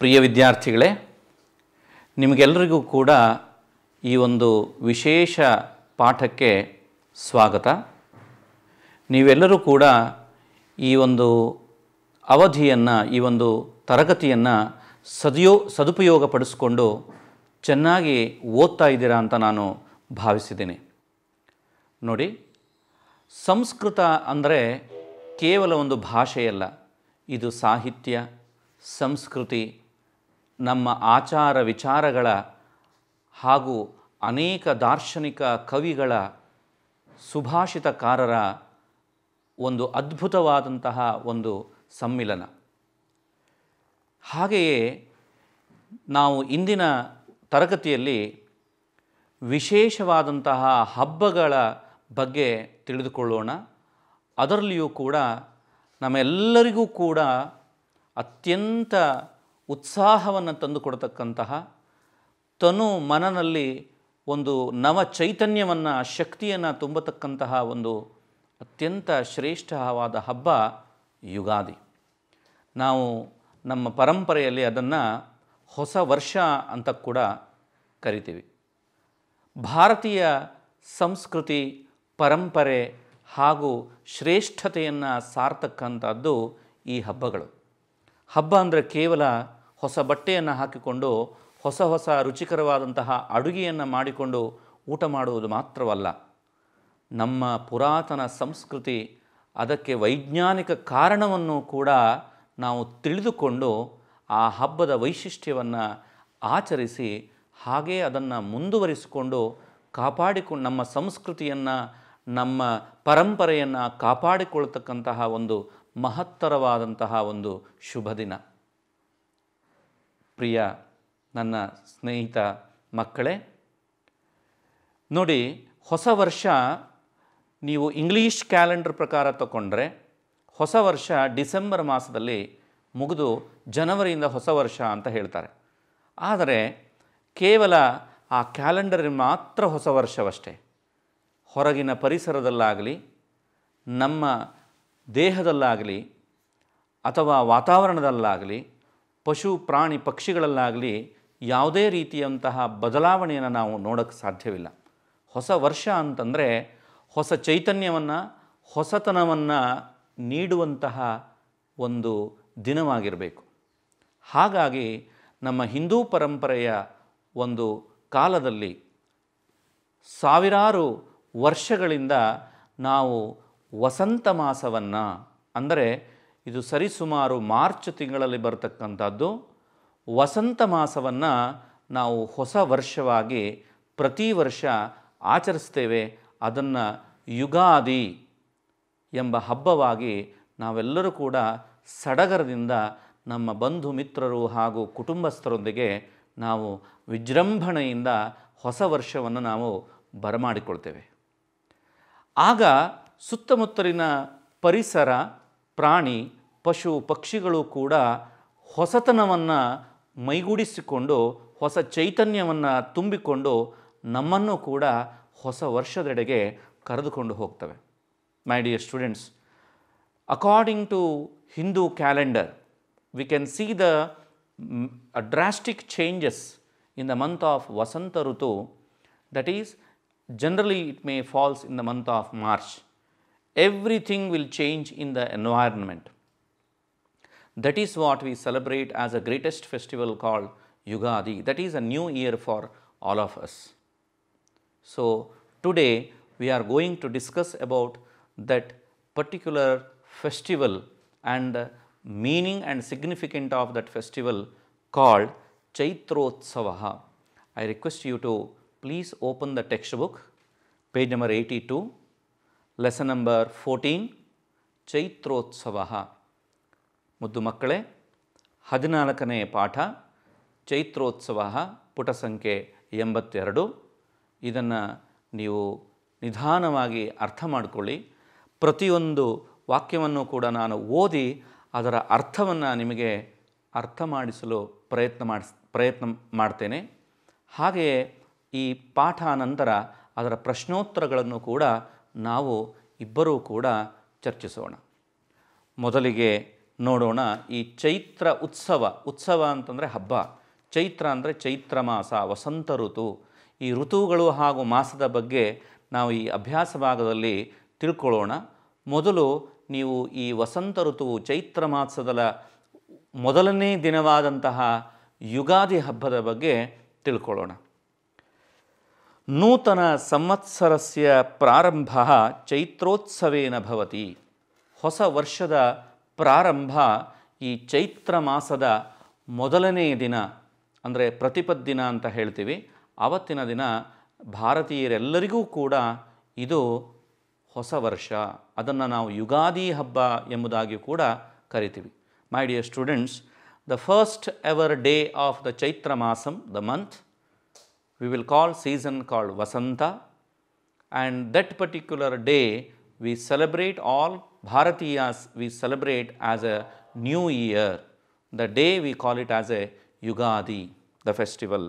ಪ್ರಿಯ ವಿದ್ಯಾರ್ಥಿಗಳೇ, ನಿಮಗೆಲ್ಲರಿಗೂ ಕೂಡ ಈ ಒಂದು ವಿಶೇಷ ಪಾಠಕ್ಕೆ ಸ್ವಾಗತ. ನೀವೆಲ್ಲರೂ ಕೂಡ ಈ ಒಂದು ಅವಧಿಯನ್ನು, ಈ ಒಂದು ತರಗತಿಯನ್ನು ಸದುಪಯೋಗಪಡಿಸ್ಕೊಂಡು ಚೆನ್ನಾಗಿ ಓದ್ತಾ ಇದ್ದೀರಾ ಅಂತ ನಾನು ಭಾವಿಸಿದ್ದೀನಿ. ನೋಡಿ, ಸಂಸ್ಕೃತ ಅಂದರೆ ಕೇವಲ ಒಂದು ಭಾಷೆಯಲ್ಲ, ಇದು ಸಾಹಿತ್ಯ, ಸಂಸ್ಕೃತಿ, ನಮ್ಮ ಆಚಾರ ವಿಚಾರಗಳ ಹಾಗೂ ಅನೇಕ ದಾರ್ಶನಿಕ ಕವಿಗಳ, ಸುಭಾಷಿತಕಾರರ ಒಂದು ಅದ್ಭುತವಾದಂತಹ ಒಂದು ಸಮ್ಮಿಲನ. ಹಾಗೆಯೇ ನಾವು ಇಂದಿನ ತರಗತಿಯಲ್ಲಿ ವಿಶೇಷವಾದಂತಹ ಹಬ್ಬಗಳ ಬಗ್ಗೆ ತಿಳಿದುಕೊಳ್ಳೋಣ. ಅದರಲ್ಲಿಯೂ ಕೂಡ ನಮ್ಮೆಲ್ಲರಿಗೂ ಕೂಡ ಅತ್ಯಂತ ಉತ್ಸಾಹವನ್ನು ತಂದುಕೊಡ್ತಕ್ಕಂತಹ, ತನು ಮನನಲ್ಲಿ ಒಂದು ನವ ಚೈತನ್ಯವನ್ನು, ಶಕ್ತಿಯನ್ನು ತುಂಬತಕ್ಕಂತಹ ಒಂದು ಅತ್ಯಂತ ಶ್ರೇಷ್ಠವಾದ ಹಬ್ಬ ಯುಗಾದಿ. ನಾವು ನಮ್ಮ ಪರಂಪರೆಯಲ್ಲಿ ಅದನ್ನು ಹೊಸ ವರ್ಷ ಅಂತ ಕೂಡ ಕರಿತೀವಿ. ಭಾರತೀಯ ಸಂಸ್ಕೃತಿ, ಪರಂಪರೆ ಹಾಗೂ ಶ್ರೇಷ್ಠತೆಯನ್ನು ಸಾರ್ತಕ್ಕಂಥದ್ದು ಈ ಹಬ್ಬಗಳು. ಹಬ್ಬ ಅಂದರೆ ಕೇವಲ ಹೊಸ ಬಟ್ಟೆಯನ್ನು ಹಾಕಿಕೊಂಡು ಹೊಸ ಹೊಸ ರುಚಿಕರವಾದಂತಹ ಅಡುಗೆಯನ್ನು ಮಾಡಿಕೊಂಡು ಊಟ ಮಾಡುವುದು ಮಾತ್ರವಲ್ಲ. ನಮ್ಮ ಪುರಾತನ ಸಂಸ್ಕೃತಿ, ಅದಕ್ಕೆ ವೈಜ್ಞಾನಿಕ ಕಾರಣವನ್ನು ಕೂಡ ನಾವು ತಿಳಿದುಕೊಂಡು ಆ ಹಬ್ಬದ ವೈಶಿಷ್ಟ್ಯವನ್ನು ಆಚರಿಸಿ, ಹಾಗೇ ಅದನ್ನು ಮುಂದುವರಿಸಿಕೊಂಡು ಕಾಪಾಡಿಕೊಂಡು ನಮ್ಮ ಸಂಸ್ಕೃತಿಯನ್ನು, ನಮ್ಮ ಪರಂಪರೆಯನ್ನು ಕಾಪಾಡಿಕೊಳ್ತಕ್ಕಂತಹ ಒಂದು ಮಹತ್ತರವಾದಂತಹ ಒಂದು ಶುಭ ದಿನ. ಪ್ರಿಯ ನನ್ನ ಸ್ನೇಹಿತ ಮಕ್ಕಳೇ, ನೋಡಿ, ಹೊಸ ವರ್ಷ ನೀವು ಇಂಗ್ಲೀಷ್ ಕ್ಯಾಲೆಂಡರ್ ಪ್ರಕಾರ ತಗೊಂಡ್ರೆ ಹೊಸ ವರ್ಷ ಡಿಸೆಂಬರ್ ಮಾಸದಲ್ಲಿ ಮುಗಿದು ಜನವರಿಯಿಂದ ಹೊಸ ವರ್ಷ ಅಂತ ಹೇಳ್ತಾರೆ. ಆದರೆ ಕೇವಲ ಆ ಕ್ಯಾಲೆಂಡರ್ ಮಾತ್ರ ಹೊಸ ವರ್ಷವಷ್ಟೇ. ಹೊರಗಿನ ಪರಿಸರದಲ್ಲಾಗಲಿ, ನಮ್ಮ ದೇಹದಲ್ಲಾಗಲಿ, ಅಥವಾ ವಾತಾವರಣದಲ್ಲಾಗಲಿ, ಪಶು ಪ್ರಾಣಿ ಪಕ್ಷಿಗಳಲ್ಲಾಗಲಿ ಯಾವುದೇ ರೀತಿಯಂತಹ ಬದಲಾವಣೆಯನ್ನು ನಾವು ನೋಡೋಕ್ಕೆ ಸಾಧ್ಯವಿಲ್ಲ. ಹೊಸ ವರ್ಷ ಅಂತಂದರೆ ಹೊಸ ಚೈತನ್ಯವನ್ನು, ಹೊಸತನವನ್ನು ನೀಡುವಂತಹ ಒಂದು ದಿನವಾಗಿರಬೇಕು. ಹಾಗಾಗಿ ನಮ್ಮ ಹಿಂದೂ ಪರಂಪರೆಯ ಒಂದು ಕಾಲದಲ್ಲಿ ಸಾವಿರಾರು ವರ್ಷಗಳಿಂದ ನಾವು ವಸಂತ ಮಾಸವನ್ನು, ಅಂದರೆ ಇದು ಸರಿಸುಮಾರು ಮಾರ್ಚ್ ತಿಂಗಳಲ್ಲಿ ಬರತಕ್ಕಂಥದ್ದು, ವಸಂತ ಮಾಸವನ್ನು ನಾವು ಹೊಸ ವರ್ಷವಾಗಿ ಪ್ರತಿ ವರ್ಷ ಆಚರಿಸ್ತೇವೆ. ಅದನ್ನು ಯುಗಾದಿ ಎಂಬ ಹಬ್ಬವಾಗಿ ನಾವೆಲ್ಲರೂ ಕೂಡ ಸಡಗರದಿಂದ ನಮ್ಮ ಬಂಧು ಮಿತ್ರರು ಹಾಗೂ ಕುಟುಂಬಸ್ಥರೊಂದಿಗೆ ನಾವು ವಿಜೃಂಭಣೆಯಿಂದ ಹೊಸ ವರ್ಷವನ್ನು ನಾವು ಬರಮಾಡಿಕೊಳ್ತೇವೆ. ಆಗ ಸುತ್ತಮುತ್ತಲಿನ ಪರಿಸರ, ಪ್ರಾಣಿ, ಪಶು ಪಕ್ಷಿಗಳು ಕೂಡ ಹೊಸತನವನ್ನು ಮೈಗೂಡಿಸಿಕೊಂಡು, ಹೊಸ ಚೈತನ್ಯವನ್ನು ತುಂಬಿಕೊಂಡು ನಮ್ಮನ್ನು ಕೂಡ ಹೊಸ ವರ್ಷದೆಡೆಗೆ ಕರೆದುಕೊಂಡು ಹೋಗ್ತವೆ. My dear students, according to Hindu calendar, we can see the drastic changes in the month of Vasanta Rutu. That is, generally it may falls in the month of March. Everything will change in the environment. That is what we celebrate as the greatest festival called Yugadi. That is a new year for all of us. So today we are going to discuss about that particular festival and the meaning and significance of that festival called Chaitrotsavaha. I request you to please open the textbook, page number 82, lesson number 14, Chaitrotsavaha. ಮುದ್ದು ಮಕ್ಕಳೇ, 14ನೇ ಪಾಠ ಚೈತ್ರೋತ್ಸವ, ಪುಟ ಸಂಖ್ಯೆ 82. ಇದನ್ನು ನೀವು ನಿಧಾನವಾಗಿ ಅರ್ಥ ಮಾಡಿಕೊಳ್ಳಿ. ಪ್ರತಿಯೊಂದು ವಾಕ್ಯವನ್ನು ಕೂಡ ನಾನು ಓದಿ ಅದರ ಅರ್ಥವನ್ನು ನಿಮಗೆ ಅರ್ಥ ಮಾಡಿಸಲು ಪ್ರಯತ್ನ ಮಾಡ್ತೇನೆ. ಹಾಗೆಯೇ ಈ ಪಾಠ ನಂತರ ಅದರ ಪ್ರಶ್ನೋತ್ತರಗಳನ್ನು ಕೂಡ ನಾವು ಇಬ್ಬರೂ ಕೂಡ ಚರ್ಚಿಸೋಣ. ಮೊದಲಿಗೆ ನೋಡೋಣ. ಈ ಚೈತ್ರ ಉತ್ಸವ ಅಂತಂದರೆ ಹಬ್ಬ, ಚೈತ್ರ ಅಂದರೆ ಚೈತ್ರ ಮಾಸ, ವಸಂತ ಋತು. ಈ ಋತುಗಳು ಹಾಗೂ ಮಾಸದ ಬಗ್ಗೆ ನಾವು ಈ ಅಭ್ಯಾಸ ಭಾಗದಲ್ಲಿ ತಿಳ್ಕೊಳ್ಳೋಣ. ಮೊದಲು ನೀವು ಈ ವಸಂತ ಋತುವು ಚೈತ್ರ ಮಾಸದ ಮೊದಲನೇ ದಿನವಾದಂತಹ ಯುಗಾದಿ ಹಬ್ಬದ ಬಗ್ಗೆ ತಿಳ್ಕೊಳ್ಳೋಣ. ನೂತನ ಸಂವತ್ಸರಸ್ಯ ಪ್ರಾರಂಭ ಚೈತ್ರೋತ್ಸವೇನ ಭವತಿ. ಹೊಸ ವರ್ಷದ ಪ್ರಾರಂಭ ಈ ಚೈತ್ರ ಮಾಸದ ಮೊದಲನೇ ದಿನ, ಅಂದರೆ ಪ್ರತಿಪದ್ದಿನ ಅಂತ ಹೇಳ್ತೀವಿ. ಆವತ್ತಿನ ದಿನ ಭಾರತೀಯರೆಲ್ಲರಿಗೂ ಕೂಡ ಇದು ಹೊಸ ವರ್ಷ. ಅದನ್ನು ನಾವು ಯುಗಾದಿ ಹಬ್ಬ ಎಂಬುದಾಗಿ ಕೂಡ ಕರಿತೀವಿ. My dear students, the first ever day of the Chaitra ಮಾಸಂ, the month, we will call season called Vasanta, and that particular day we celebrate, all Bharatiyas we celebrate as a new year. The day we call it as a Yugadi, the festival.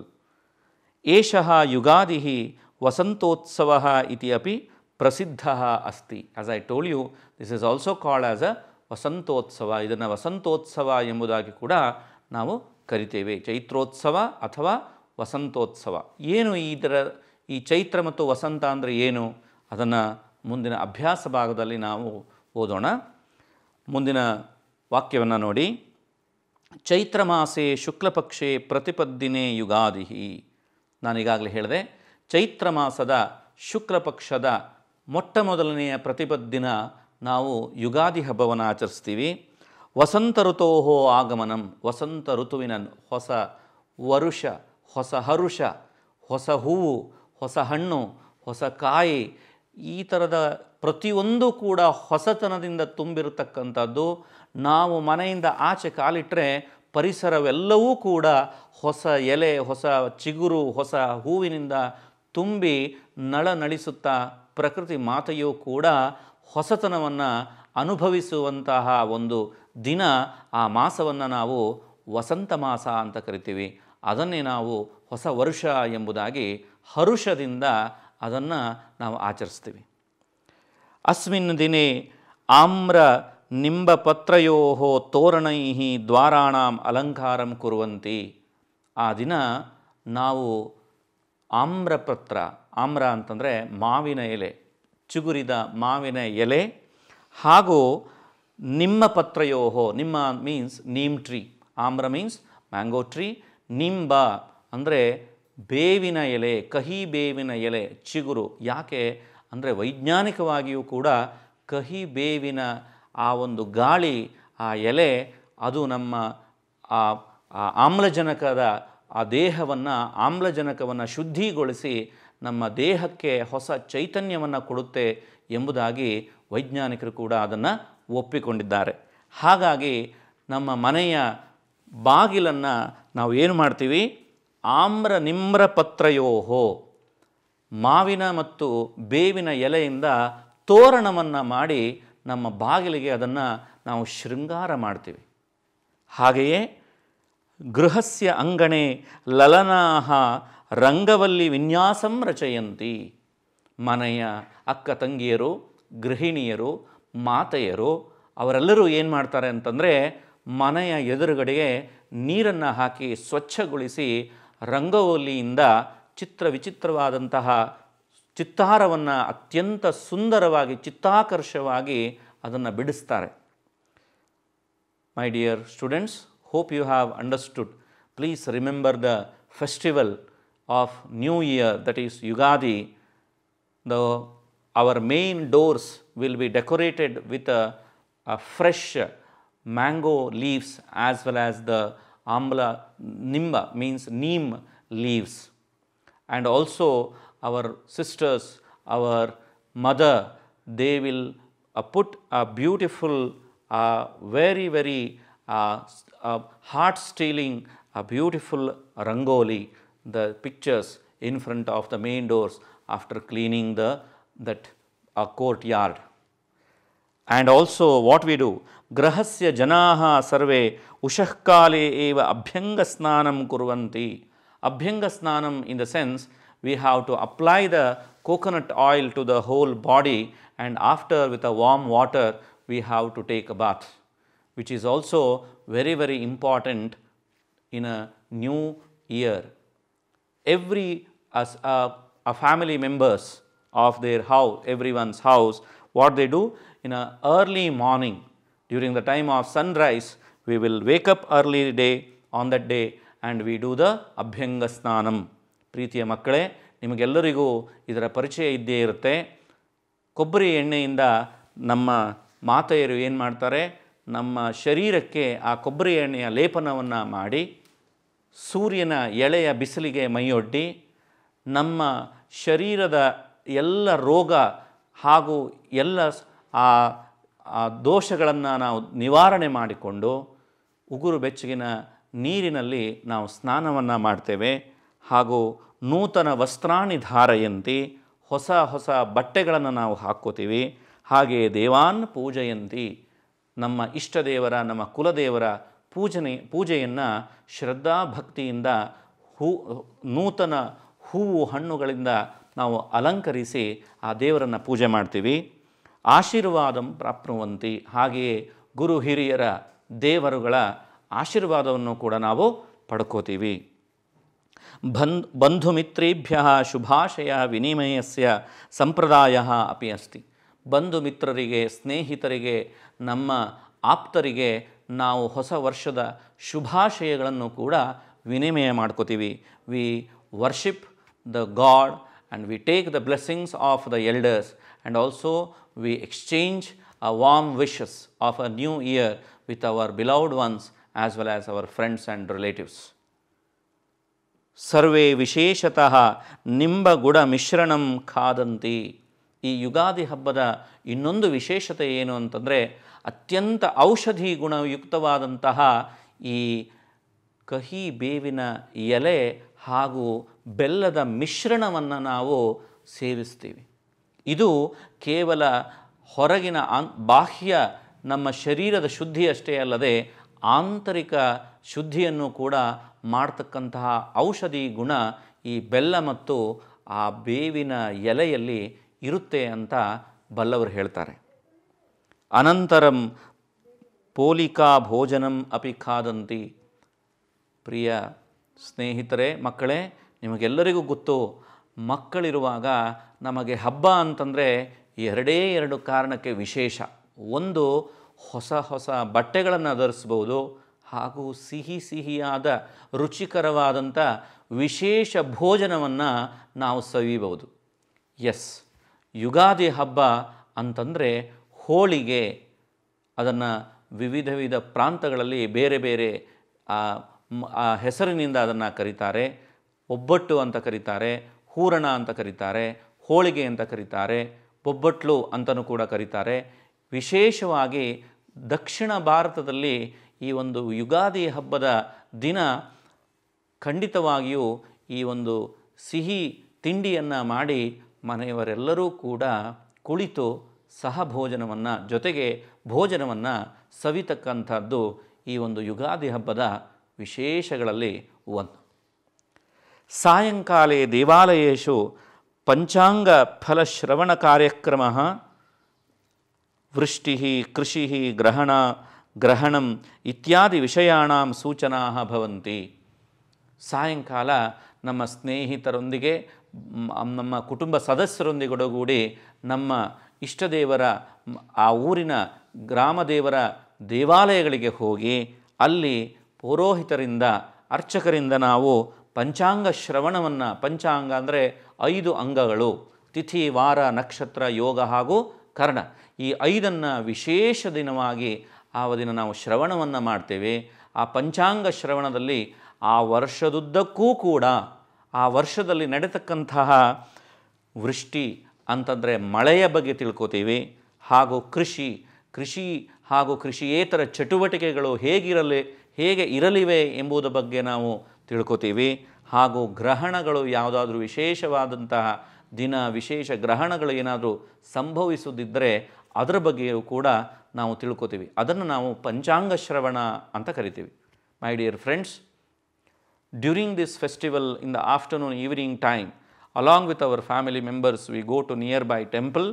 Eshaha Yugadihi Vasantotsavaha iti api prasiddhaha asti. As I told you, this is also called as a Vasantotsava. Idanna Vasantotsava ಎಂಬುದಾಗಿ ಕೂಡ ನಾವು ಕರಿತೇವೆ. ಚೈತ್ರೋತ್ಸವ ಅಥವಾ ವಸಂತೋತ್ಸವ. ಏನು ಈ ಚೈತ್ರ ಮತ್ತು ವಸಂತ ಅಂದರೆ ಏನು, ಅದನ್ನು ಮುಂದಿನ ಅಭ್ಯಾಸ ಭಾಗದಲ್ಲಿ ನಾವು ಓದೋಣ. ಮುಂದಿನ ವಾಕ್ಯವನ್ನು ನೋಡಿ. ಚೈತ್ರ ಮಾಸೆ ಶುಕ್ಲಪಕ್ಷೆ ಪ್ರತಿಪದ್ದಿನೇ ಯುಗಾದಿ. ನಾನೀಗಾಗಲೇ ಹೇಳಿದೆ, ಚೈತ್ರ ಮಾಸದ ಶುಕ್ಲಪಕ್ಷದ ಮೊಟ್ಟ ಮೊದಲನೆಯ ಪ್ರತಿಪದ್ದಿನ ನಾವು ಯುಗಾದಿ ಹಬ್ಬವನ್ನು ಆಚರಿಸ್ತೀವಿ. ವಸಂತ ಋತೋಹೋ ಆಗಮನಂ. ವಸಂತ ಋತುವಿನ ಹೊಸ ವರುಷ, ಹೊಸ ಹರುಷ, ಹೊಸ ಹೂವು, ಹೊಸ ಹಣ್ಣು, ಹೊಸ ಕಾಯಿ, ಈ ಥರದ ಪ್ರತಿಯೊಂದು ಕೂಡ ಹೊಸತನದಿಂದ ತುಂಬಿರತಕ್ಕಂಥದ್ದು. ನಾವು ಮನೆಯಿಂದ ಆಚೆ ಕಾಲಿಟ್ಟರೆ ಪರಿಸರವೆಲ್ಲವೂ ಕೂಡ ಹೊಸ ಎಲೆ, ಹೊಸ ಚಿಗುರು, ಹೊಸ ಹೂವಿನಿಂದ ತುಂಬಿ ನಳನಳಿಸುತ್ತಾ ಪ್ರಕೃತಿ ಮಾತೆಯೂ ಕೂಡ ಹೊಸತನವನ್ನು ಅನುಭವಿಸುವಂತಹ ಒಂದು ದಿನ. ಆ ಮಾಸವನ್ನು ನಾವು ವಸಂತ ಮಾಸ ಅಂತ ಕರಿತೀವಿ. ಅದನ್ನೇ ನಾವು ಹೊಸ ವರ್ಷ ಎಂಬುದಾಗಿ ಹರುಷದಿಂದ ಅದನ್ನು ನಾವು ಆಚರಿಸ್ತೀವಿ. ಅಸ್ಮಿನ್ ದಿನೇ ಆಮ್ರ ನಿಂಬಪತ್ರಯೋ ತೋರಣೈ ದ್ವಾರಾಣಾಂ ಅಲಂಕಾರಂ ಕುರುವಂತಿ. ಆ ದಿನ ನಾವು ಆಮ್ರಪತ್ರ, ಆಮ್ರ ಅಂತಂದರೆ ಮಾವಿನ ಎಲೆ, ಚಿಗುರಿದ ಮಾವಿನ ಎಲೆ, ಹಾಗೂ ನಿಂಬಪತ್ರಯೋ, ನಿಂಬ ಮೀನ್ಸ್ ನೀಮ್ ಟ್ರೀ, ಆಮ್ರ ಮೀನ್ಸ್ ಮ್ಯಾಂಗೋ ಟ್ರೀ, ನಿಂಬ ಅಂದರೆ ಬೇವಿನ ಎಲೆ, ಕಹಿ ಬೇವಿನ ಎಲೆ, ಚಿಗುರು. ಯಾಕೆ ಅಂದರೆ ವೈಜ್ಞಾನಿಕವಾಗಿಯೂ ಕೂಡ ಕಹಿ ಬೇವಿನ ಆ ಒಂದು ಗಾಳಿ, ಆ ಎಲೆ, ಅದು ನಮ್ಮ ಆಮ್ಲಜನಕದ ಆ ದೇಹವನ್ನು, ಆಮ್ಲಜನಕವನ್ನು ಶುದ್ಧಿಗೊಳಿಸಿ ನಮ್ಮ ದೇಹಕ್ಕೆ ಹೊಸ ಚೈತನ್ಯವನ್ನು ಕೊಡುತ್ತೆ ಎಂಬುದಾಗಿ ವೈಜ್ಞಾನಿಕರು ಕೂಡ ಅದನ್ನು ಒಪ್ಪಿಕೊಂಡಿದ್ದಾರೆ. ಹಾಗಾಗಿ ನಮ್ಮ ಮನೆಯ ಬಾಗಿಲನ್ನು ನಾವು ಏನು ಮಾಡ್ತೀವಿ, ಆಮ್ರ ನಿಮ್ರ ಪತ್ರಯೋಹೋ, ಮಾವಿನ ಮತ್ತು ಬೇವಿನ ಎಲೆಯಿಂದ ತೋರಣವನ್ನು ಮಾಡಿ ನಮ್ಮ ಬಾಗಿಲಿಗೆ ಅದನ್ನು ನಾವು ಶೃಂಗಾರ ಮಾಡ್ತೀವಿ. ಹಾಗೆಯೇ ಗೃಹಸ್ಯ ಅಂಗಣೆ ಲಲನಾಹ ರಂಗವಲ್ಲಿ ವಿನ್ಯಾಸಂ ರಚಯಂತಿ. ಮನೆಯ ಅಕ್ಕ ತಂಗಿಯರು, ಗೃಹಿಣಿಯರು, ಮಾತೆಯರು ಅವರೆಲ್ಲರೂ ಏನು ಮಾಡ್ತಾರೆ ಅಂತಂದರೆ, ಮನೆಯ ಎದುರುಗಡೆಗೆ ನೀರನ್ನು ಹಾಕಿ ಸ್ವಚ್ಛಗೊಳಿಸಿ ರಂಗೋಲಿಯಿಂದ ವಿಚಿತ್ರವಾದಂತಹ ಚಿತ್ತಾರವನ್ನು ಅತ್ಯಂತ ಸುಂದರವಾಗಿ, ಚಿತ್ತಾಕರ್ಷವಾಗಿ ಅದನ್ನು ಬಿಡಿಸ್ತಾರೆ. My dear students, hope you have understood. Please remember the festival of new year, that is Ugadi. Our main doors will be decorated with a fresh mango leaves as well as the amla nimba means neem leaves. And also our sisters, our mother, they will put a beautiful, very heart-stealing, a beautiful rangoli, the pictures in front of the main doors after cleaning that courtyard. And also what we do, grahasya janaha sarve ushahkale eva abhyanga snanam kurvanti. Abhyanga snanam in the sense we have to apply the coconut oil to the whole body, and after with a warm water we have to take a bath. which is also very, very important in a new year. Every family members of their house, everyone's house, what they do in a early morning during the time of sunrise, we will wake up early day on that day and we do the Abhyanga Snanam. ಪ್ರೀತಿಯ ಮಕ್ಕಳೇ, ನಿಮಗೆಲ್ಲರಿಗೂ ಇದರ ಪರಿಚಯ ಇದ್ದೇ ಇರುತ್ತೆ. ಕೊಬ್ಬರಿ ಎಣ್ಣೆಯಿಂದ ನಮ್ಮ ಮಾತೆಯರು ಏನು ಮಾಡ್ತಾರೆ, ನಮ್ಮ ಶರೀರಕ್ಕೆ ಆ ಕೊಬ್ಬರಿ ಎಣ್ಣೆಯ ಲೇಪನವನ್ನು ಮಾಡಿ ಸೂರ್ಯನ ಎಳೆಯ ಬಿಸಿಲಿಗೆ ಮೈಯೊಡ್ಡಿ ನಮ್ಮ ಶರೀರದ ಎಲ್ಲ ರೋಗ ಹಾಗೂ ಎಲ್ಲ ದೋಷಗಳನ್ನು ನಾವು ನಿವಾರಣೆ ಮಾಡಿಕೊಂಡು ಉಗುರು ಬೆಚ್ಚಗಿನ ನೀರಿನಲ್ಲಿ ನಾವು ಸ್ನಾನವನ್ನು ಮಾಡ್ತೇವೆ. ಹಾಗೂ ನೂತನ ವಸ್ತ್ರಾಣಿ ಧಾರಯಂತಿ, ಹೊಸ ಹೊಸ ಬಟ್ಟೆಗಳನ್ನು ನಾವು ಹಾಕ್ಕೋತೀವಿ. ಹಾಗೆಯೇ ದೇವಾನ್ ಪೂಜೆಯಂತಿ, ನಮ್ಮ ಇಷ್ಟ ದೇವರ, ನಮ್ಮ ಕುಲದೇವರ ಪೂಜೆಯನ್ನು ಶ್ರದ್ಧಾಭಕ್ತಿಯಿಂದ ನೂತನ ಹೂವು ಹಣ್ಣುಗಳಿಂದ ನಾವು ಅಲಂಕರಿಸಿ ಆ ದೇವರನ್ನು ಪೂಜೆ ಮಾಡ್ತೀವಿ. ಆಶೀರ್ವಾದಂ ಪ್ರಾಪ್ನುವಂತಿ, ಹಾಗೆಯೇ ಗುರು ಹಿರಿಯರ ದೇವರುಗಳ ಆಶೀರ್ವಾದವನ್ನು ಕೂಡ ನಾವು ಪಡ್ಕೋತೀವಿ. ಬಂಧುಮಿತ್ರೇಭ್ಯ ಶುಭಾಶಯ ವಿನಿಮಯಸ್ಯ ಸಂಪ್ರದಾಯ ಅಪಿ ಅಸ್ತಿ. ಬಂಧು ಮಿತ್ರರಿಗೆ, ಸ್ನೇಹಿತರಿಗೆ, ನಮ್ಮ ಆಪ್ತರಿಗೆ ನಾವು ಹೊಸ ವರ್ಷದ ಶುಭಾಶಯಗಳನ್ನು ಕೂಡ ವಿನಿಮಯ ಮಾಡ್ಕೋತೀವಿ. V worship the god and we take the blessings of the elders and also we exchange a warm wishes of a new year with our beloved ones as well as our friends and relatives. ಸರ್ವೇ ವಿಶೇಷತಃ ನಿಂಬಗುಡ ಮಿಶ್ರಣಂ ಖಾದಂತಿ. ಈ ಯುಗಾದಿ ಹಬ್ಬದ ಇನ್ನೊಂದು ವಿಶೇಷತೆ ಏನು ಅಂತಂದರೆ, ಅತ್ಯಂತ ಔಷಧಿ ಗುಣಯುಕ್ತವಾದಂತಹ ಈ ಕಹಿ ಬೇವಿನ ಎಲೆ ಹಾಗೂ ಬೆಲ್ಲದ ಮಿಶ್ರಣವನ್ನು ನಾವು ಸೇವಿಸ್ತೀವಿ. ಇದು ಕೇವಲ ಹೊರಗಿನ ಬಾಹ್ಯ ನಮ್ಮ ಶರೀರದ ಶುದ್ಧಿಯಷ್ಟೇ ಅಲ್ಲದೆ ಆಂತರಿಕ ಶುದ್ಧಿಯನ್ನು ಕೂಡ ಮಾಡ್ತಕ್ಕಂತಹ ಔಷಧಿ ಗುಣ ಈ ಬೆಲ್ಲ ಮತ್ತು ಆ ಬೇವಿನ ಎಲೆಯಲ್ಲಿ ಇರುತ್ತೆ ಅಂತ ಬಲ್ಲವರು ಹೇಳ್ತಾರೆ. ಅನಂತರಂ ಪೋಲಿಕಾ ಭೋಜನಂ ಅಪಿ ಖಾದಂತಿ. ಪ್ರಿಯ ಸ್ನೇಹಿತರೆ, ಮಕ್ಕಳೇ, ನಿಮಗೆಲ್ಲರಿಗೂ ಗೊತ್ತು, ಮಕ್ಕಳಿರುವಾಗ ನಮಗೆ ಹಬ್ಬ ಅಂತಂದರೆ ಎರಡೇ ಎರಡು ಕಾರಣಕ್ಕೆ ವಿಶೇಷ. ಒಂದು, ಹೊಸ ಹೊಸ ಬಟ್ಟೆಗಳನ್ನು ಧರಿಸ್ಬೋದು, ಹಾಗೂ ಸಿಹಿ ಸಿಹಿಯಾದ ರುಚಿಕರವಾದಂಥ ವಿಶೇಷ ಭೋಜನವನ್ನು ನಾವು ಸವಿಬಹುದು. ಎಸ್, ಯುಗಾದಿ ಹಬ್ಬ ಅಂತಂದರೆ ಹೋಳಿಗೆ. ಅದನ್ನು ವಿವಿಧ ವಿಧ ಪ್ರಾಂತಗಳಲ್ಲಿ ಬೇರೆ ಬೇರೆ ಹೆಸರಿನಿಂದ ಅದನ್ನು ಕರೀತಾರೆ. ಒಬ್ಬಟ್ಟು ಅಂತ ಕರೀತಾರೆ, ಹೂರಣ ಅಂತ ಕರೀತಾರೆ, ಹೋಳಿಗೆ ಅಂತ ಕರೀತಾರೆ, ಬೊಬ್ಬಟ್ಲು ಅಂತಲೂ ಕೂಡ ಕರೀತಾರೆ. ವಿಶೇಷವಾಗಿ ದಕ್ಷಿಣ ಭಾರತದಲ್ಲಿ ಈ ಒಂದು ಯುಗಾದಿ ಹಬ್ಬದ ದಿನ ಖಂಡಿತವಾಗಿಯೂ ಈ ಒಂದು ಸಿಹಿ ತಿಂಡಿಯನ್ನು ಮಾಡಿ ಮನೆಯವರೆಲ್ಲರೂ ಕೂಡ ಕುಳಿತು ಸಹಭೋಜನವನ್ನು, ಜೊತೆಗೆ ಭೋಜನವನ್ನು ಸವಿತಕ್ಕಂಥದ್ದು ಈ ಒಂದು ಯುಗಾದಿ ಹಬ್ಬದ ವಿಶೇಷಗಳಲ್ಲಿ ಒಂದು. ಸಾಯಂಕಾಲೇ ದೇವಾಲಯೇಷು ಪಂಚಾಂಗ ಫಲಶ್ರವಣ ಕಾರ್ಯಕ್ರಮ ವೃಷ್ಟಿ, ಕೃಷಿ, ಗ್ರಹಣಂ ಇತ್ಯಾದಿ ವಿಷಯಾಣಾಂ ಸೂಚನಾ ಭವಂತಿ. ಸಾಯಂಕಾಲ ನಮ್ಮ ಸ್ನೇಹಿತರೊಂದಿಗೆ, ನಮ್ಮ ಕುಟುಂಬ ಸದಸ್ಯರೊಂದಿಗೊಡಗೂಡಿ ನಮ್ಮ ಇಷ್ಟದೇವರ, ಆ ಊರಿನ ಗ್ರಾಮದೇವರ ದೇವಾಲಯಗಳಿಗೆ ಹೋಗಿ ಅಲ್ಲಿ ಪುರೋಹಿತರಿಂದ, ಅರ್ಚಕರಿಂದ ನಾವು ಪಂಚಾಂಗ ಶ್ರವಣವನ್ನು, ಪಂಚಾಂಗ ಅಂದರೆ 5 ಅಂಗಗಳು, ತಿಥಿ, ವಾರ, ನಕ್ಷತ್ರ, ಯೋಗ ಹಾಗೂ ಕರ್ಣ, ಈ 5ಅನ್ನು ವಿಶೇಷ ದಿನವಾಗಿ ಆ ದಿನ ನಾವು ಶ್ರವಣವನ್ನು ಮಾಡ್ತೇವೆ. ಆ ಪಂಚಾಂಗ ಶ್ರವಣದಲ್ಲಿ ಆ ವರ್ಷದುದ್ದಕ್ಕೂ ಕೂಡ ಆ ವರ್ಷದಲ್ಲಿ ನಡೆತಕ್ಕಂತಹ ವೃಷ್ಟಿ ಅಂತಂದರೆ ಮಳೆಯ ಬಗ್ಗೆ ತಿಳ್ಕೊತೀವಿ. ಹಾಗೂ ಕೃಷಿ ಹಾಗೂ ಕೃಷಿಯೇತರ ಚಟುವಟಿಕೆಗಳು ಹೇಗೆ ಇರಲಿವೆ ಎಂಬುದರ ಬಗ್ಗೆ ನಾವು ತಿಳ್ಕೊತೀವಿ. ಹಾಗೂ ಗ್ರಹಣಗಳು, ಯಾವುದಾದ್ರೂ ವಿಶೇಷವಾದಂತಹ ದಿನ ವಿಶೇಷ ಗ್ರಹಣಗಳು ಏನಾದರೂ ಸಂಭವಿಸುತ್ತಿದ್ದರೆ ಅದರ ಬಗ್ಗೆಯೂ ಕೂಡ ನಾವು ತಿಳ್ಕೊತೀವಿ. ಅದನ್ನು ನಾವು ಪಂಚಾಂಗ ಶ್ರವಣ ಅಂತ ಕರಿತೀವಿ. My dear friends, during this festival in the afternoon evening time, along with our family members, we go to nearby temple.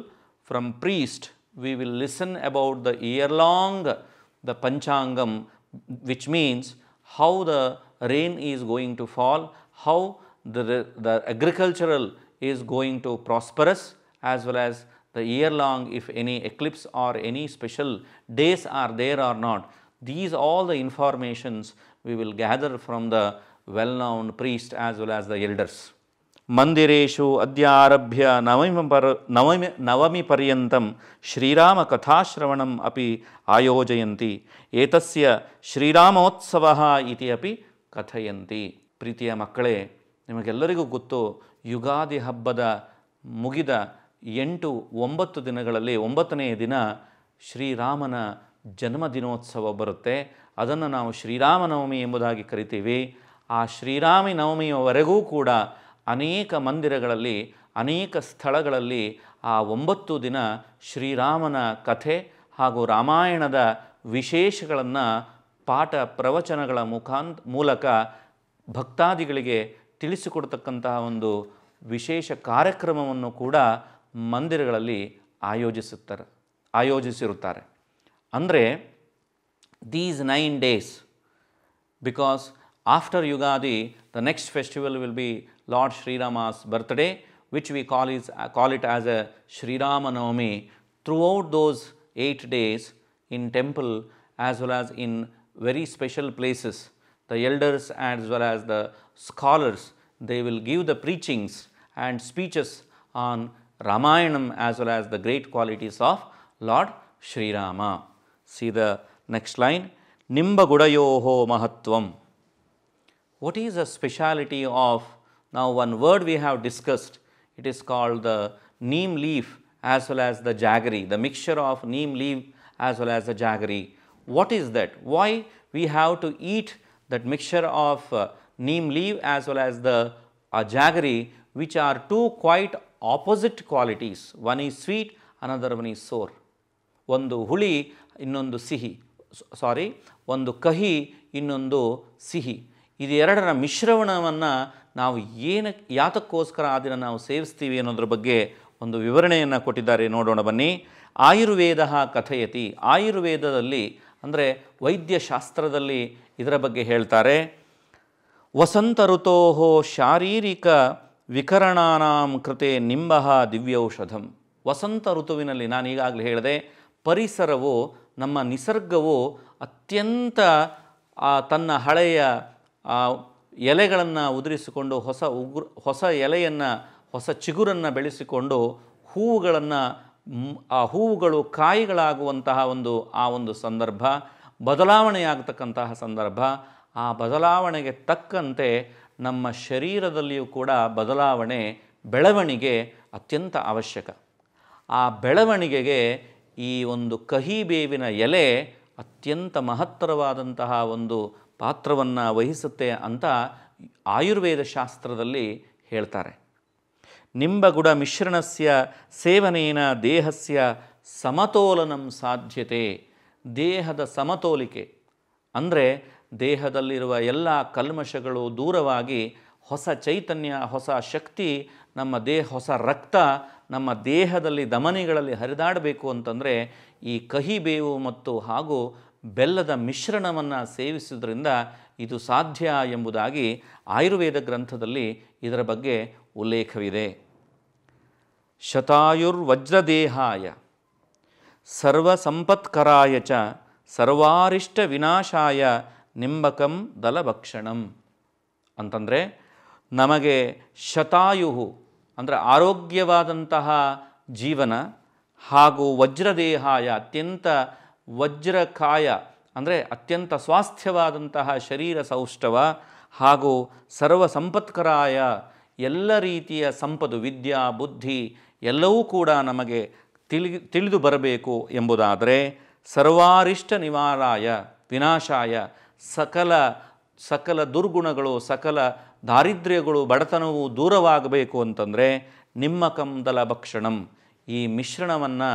From priest we will listen about the year long the Panchangam, which means how the rain is going to fall, how the agricultural is going to prosperous, as well as the year long, if any eclipse or any special days are there or not. These all the informations we will gather from the well-known priest as well as the elders. Mandireshu adyarabhya navami paryantam Shrirama kathashravanam api ayojayanti etasya Shriramottsavaha iti api kathayanti. ಪ್ರೀತಿಯ ಮಕ್ಕಳೇ, ನಿಮಗೆಲ್ಲರಿಗೂ ಗೊತ್ತು, ಯುಗಾದಿ ಹಬ್ಬದ ಮುಗಿದ 8-9 ದಿನಗಳಲ್ಲಿ 9ನೇ ದಿನ ಶ್ರೀರಾಮನ ಜನ್ಮದಿನೋತ್ಸವ ಬರುತ್ತೆ. ಅದನ್ನು ನಾವು ಶ್ರೀರಾಮನವಮಿ ಎಂಬುದಾಗಿ ಕರಿತೀವಿ. ಆ ಶ್ರೀರಾಮನವಮಿಯವರೆಗೂ ಕೂಡ ಅನೇಕ ಮಂದಿರಗಳಲ್ಲಿ, ಅನೇಕ ಸ್ಥಳಗಳಲ್ಲಿ ಆ 9 ದಿನ ಶ್ರೀರಾಮನ ಕಥೆ ಹಾಗೂ ರಾಮಾಯಣದ ವಿಶೇಷಗಳನ್ನು ಪಾಠ ಪ್ರವಚನಗಳ ಮೂಲಕ ಭಕ್ತಾದಿಗಳಿಗೆ ತಿಳಿಸಿಕೊಡ್ತಕ್ಕಂತಹ ಒಂದು ವಿಶೇಷ ಕಾರ್ಯಕ್ರಮವನ್ನು ಕೂಡ ಮಂದಿರಗಳಲ್ಲಿ ಆಯೋಜಿಸಿರುತ್ತಾರೆ. ಅಂದರೆ these 9 days, because after Yugadi the next festival will be Lord Sri Rama's birthday, which we call it as a Sri Rama Navami. Throughout those 8 days in temple as well as in very special places, the elders as well as the scholars, they will give the preachings and speeches on Ramayanam as well as the great qualities of Lord Sri Rama. See the next line. Nimbagudayoho mahatvam. What is the speciality of, now one word we have discussed, it is called the neem leaf as well as the jaggery, the mixture of neem leaf as well as the jaggery. What is that? Why we have to eat that mixture of neem leaf as well as the jaggery, which are two quite opposite qualities. One is sweet, another one is sour. ಒಂದು ಹುಳಿ, ಇನ್ನೊಂದು ಸಿಹಿ, ಒಂದು ಕಹಿ, ಇನ್ನೊಂದು ಸಿಹಿ. ಇದು ಎರಡರ ಮಿಶ್ರಣವನ್ನು ನಾವು ಯಾತಕ್ಕೋಸ್ಕರ ಅದನ್ನು ನಾವು ಸೇವಿಸ್ತೀವಿ ಅನ್ನೋದ್ರ ಬಗ್ಗೆ ಒಂದು ವಿವರಣೆಯನ್ನು ಕೊಟ್ಟಿದ್ದಾರೆ. ನೋಡೋಣ ಬನ್ನಿ. ಆಯುರ್ವೇದ ಕಥಯತಿ. ಆಯುರ್ವೇದದಲ್ಲಿ ಅಂದರೆ ವೈದ್ಯಶಾಸ್ತ್ರದಲ್ಲಿ ಇದರ ಬಗ್ಗೆ ಹೇಳ್ತಾರೆ. ವಸಂತ ಋತೋಹೋ ಶಾರೀರಿಕ ವಿಕರಣಾನಾಂ ಕೃತೆ ನಿಂಬಃ ದಿವ್ಯೌಷಧಂ. ವಸಂತ ಋತುವಿನಲ್ಲಿ ನಾನು ಈಗಾಗಲೇ ಹೇಳಿದೆ, ಪರಿಸರವು, ನಮ್ಮ ನಿಸರ್ಗವು ಅತ್ಯಂತ ತನ್ನ ಹಳೆಯ ಎಲೆಗಳನ್ನು ಉದುರಿಸಿಕೊಂಡು ಹೊಸ ಎಲೆಯನ್ನು, ಹೊಸ ಚಿಗುರನ್ನು ಬೆಳೆಸಿಕೊಂಡು ಹೂವುಗಳು ಕಾಯಿಗಳಾಗುವಂತಹ ಒಂದು ಸಂದರ್ಭ, ಬದಲಾವಣೆಯಾಗತಕ್ಕಂತಹ ಸಂದರ್ಭ. ಆ ಬದಲಾವಣೆಗೆ ತಕ್ಕಂತೆ ನಮ್ಮ ಶರೀರದಲ್ಲಿಯೂ ಕೂಡ ಬೆಳವಣಿಗೆ ಅತ್ಯಂತ ಅವಶ್ಯಕ. ಆ ಬೆಳವಣಿಗೆಗೆ ಈ ಒಂದು ಕಹಿ ಬೇವಿನ ಎಲೆ ಅತ್ಯಂತ ಮಹತ್ತರವಾದಂತಹ ಒಂದು ಪಾತ್ರವನ್ನು ವಹಿಸುತ್ತೆ ಅಂತ ಆಯುರ್ವೇದ ಶಾಸ್ತ್ರದಲ್ಲಿ ಹೇಳ್ತಾರೆ. ನಿಂಬಗುಡ ಮಿಶ್ರಣಸ್ಯ ಸೇವನೇನ ದೇಹಸ್ಯ ಸಮತೋಲನಂ ಸಾಧ್ಯತೆ. ದೇಹದ ಸಮತೋಲಿಕೆ ಅಂದರೆ ದೇಹದಲ್ಲಿರುವ ಎಲ್ಲ ಕಲ್ಮಶಗಳು ದೂರವಾಗಿ ಹೊಸ ಚೈತನ್ಯ, ಹೊಸ ಶಕ್ತಿ, ಹೊಸ ರಕ್ತ ನಮ್ಮ ದೇಹದಲ್ಲಿ ಧಮನಿಗಳಲ್ಲಿ ಹರಿದಾಡಬೇಕು ಅಂತಂದರೆ ಈ ಕಹಿ ಬೇವು ಮತ್ತು ಹಾಗೂ ಬೆಲ್ಲದ ಮಿಶ್ರಣವನ್ನು ಸೇವಿಸುವುದರಿಂದ ಇದು ಸಾಧ್ಯ ಎಂಬುದಾಗಿ ಆಯುರ್ವೇದ ಗ್ರಂಥದಲ್ಲಿ ಇದರ ಬಗ್ಗೆ ಉಲ್ಲೇಖವಿದೆ. ಶತಾಯುರ್ವಜ್ರದೇಹಾಯ ಸರ್ವಸಂಪತ್ಕರಾಯ ಚ ಸರ್ವಾರಿಷ್ಟ ವಿನಾಶಾಯ ನಿಂಬಕಂ ದಲಭಕ್ಷಣಂ ಅಂತಂದರೆ, ನಮಗೆ ಶತಾಯು ಅಂದರೆ ಆರೋಗ್ಯವಾದಂತಹ ಜೀವನ ಹಾಗೂ ವಜ್ರದೇಹಾಯ ಅತ್ಯಂತ ವಜ್ರಕಾಯ ಅಂದರೆ ಅತ್ಯಂತ ಸ್ವಾಸ್ಥ್ಯವಾದಂತಹ ಶರೀರ ಸೌಷ್ಠವ ಹಾಗೂ ಸರ್ವ ಸಂಪತ್ಕರಾಯ ಎಲ್ಲ ರೀತಿಯ ಸಂಪತ್ತು, ವಿದ್ಯಾ, ಬುದ್ಧಿ ಎಲ್ಲವೂ ಕೂಡ ನಮಗೆ ತಿಳಿದು ಬರಬೇಕು ಎಂಬುದಾದರೆ, ಸರ್ವಾರಿಷ್ಟ ನಿವಾರಾಯ ವಿನಾಶಾಯ ಸಕಲ ದುರ್ಗುಣಗಳು, ಸಕಲ ದಾರಿದ್ರ್ಯಗಳು, ಬಡತನವು ದೂರವಾಗಬೇಕು ಅಂತಂದರೆ ನಿಮ್ಮಕಂ ದಲಭಕ್ಷಣಂ, ಈ ಮಿಶ್ರಣವನ್ನು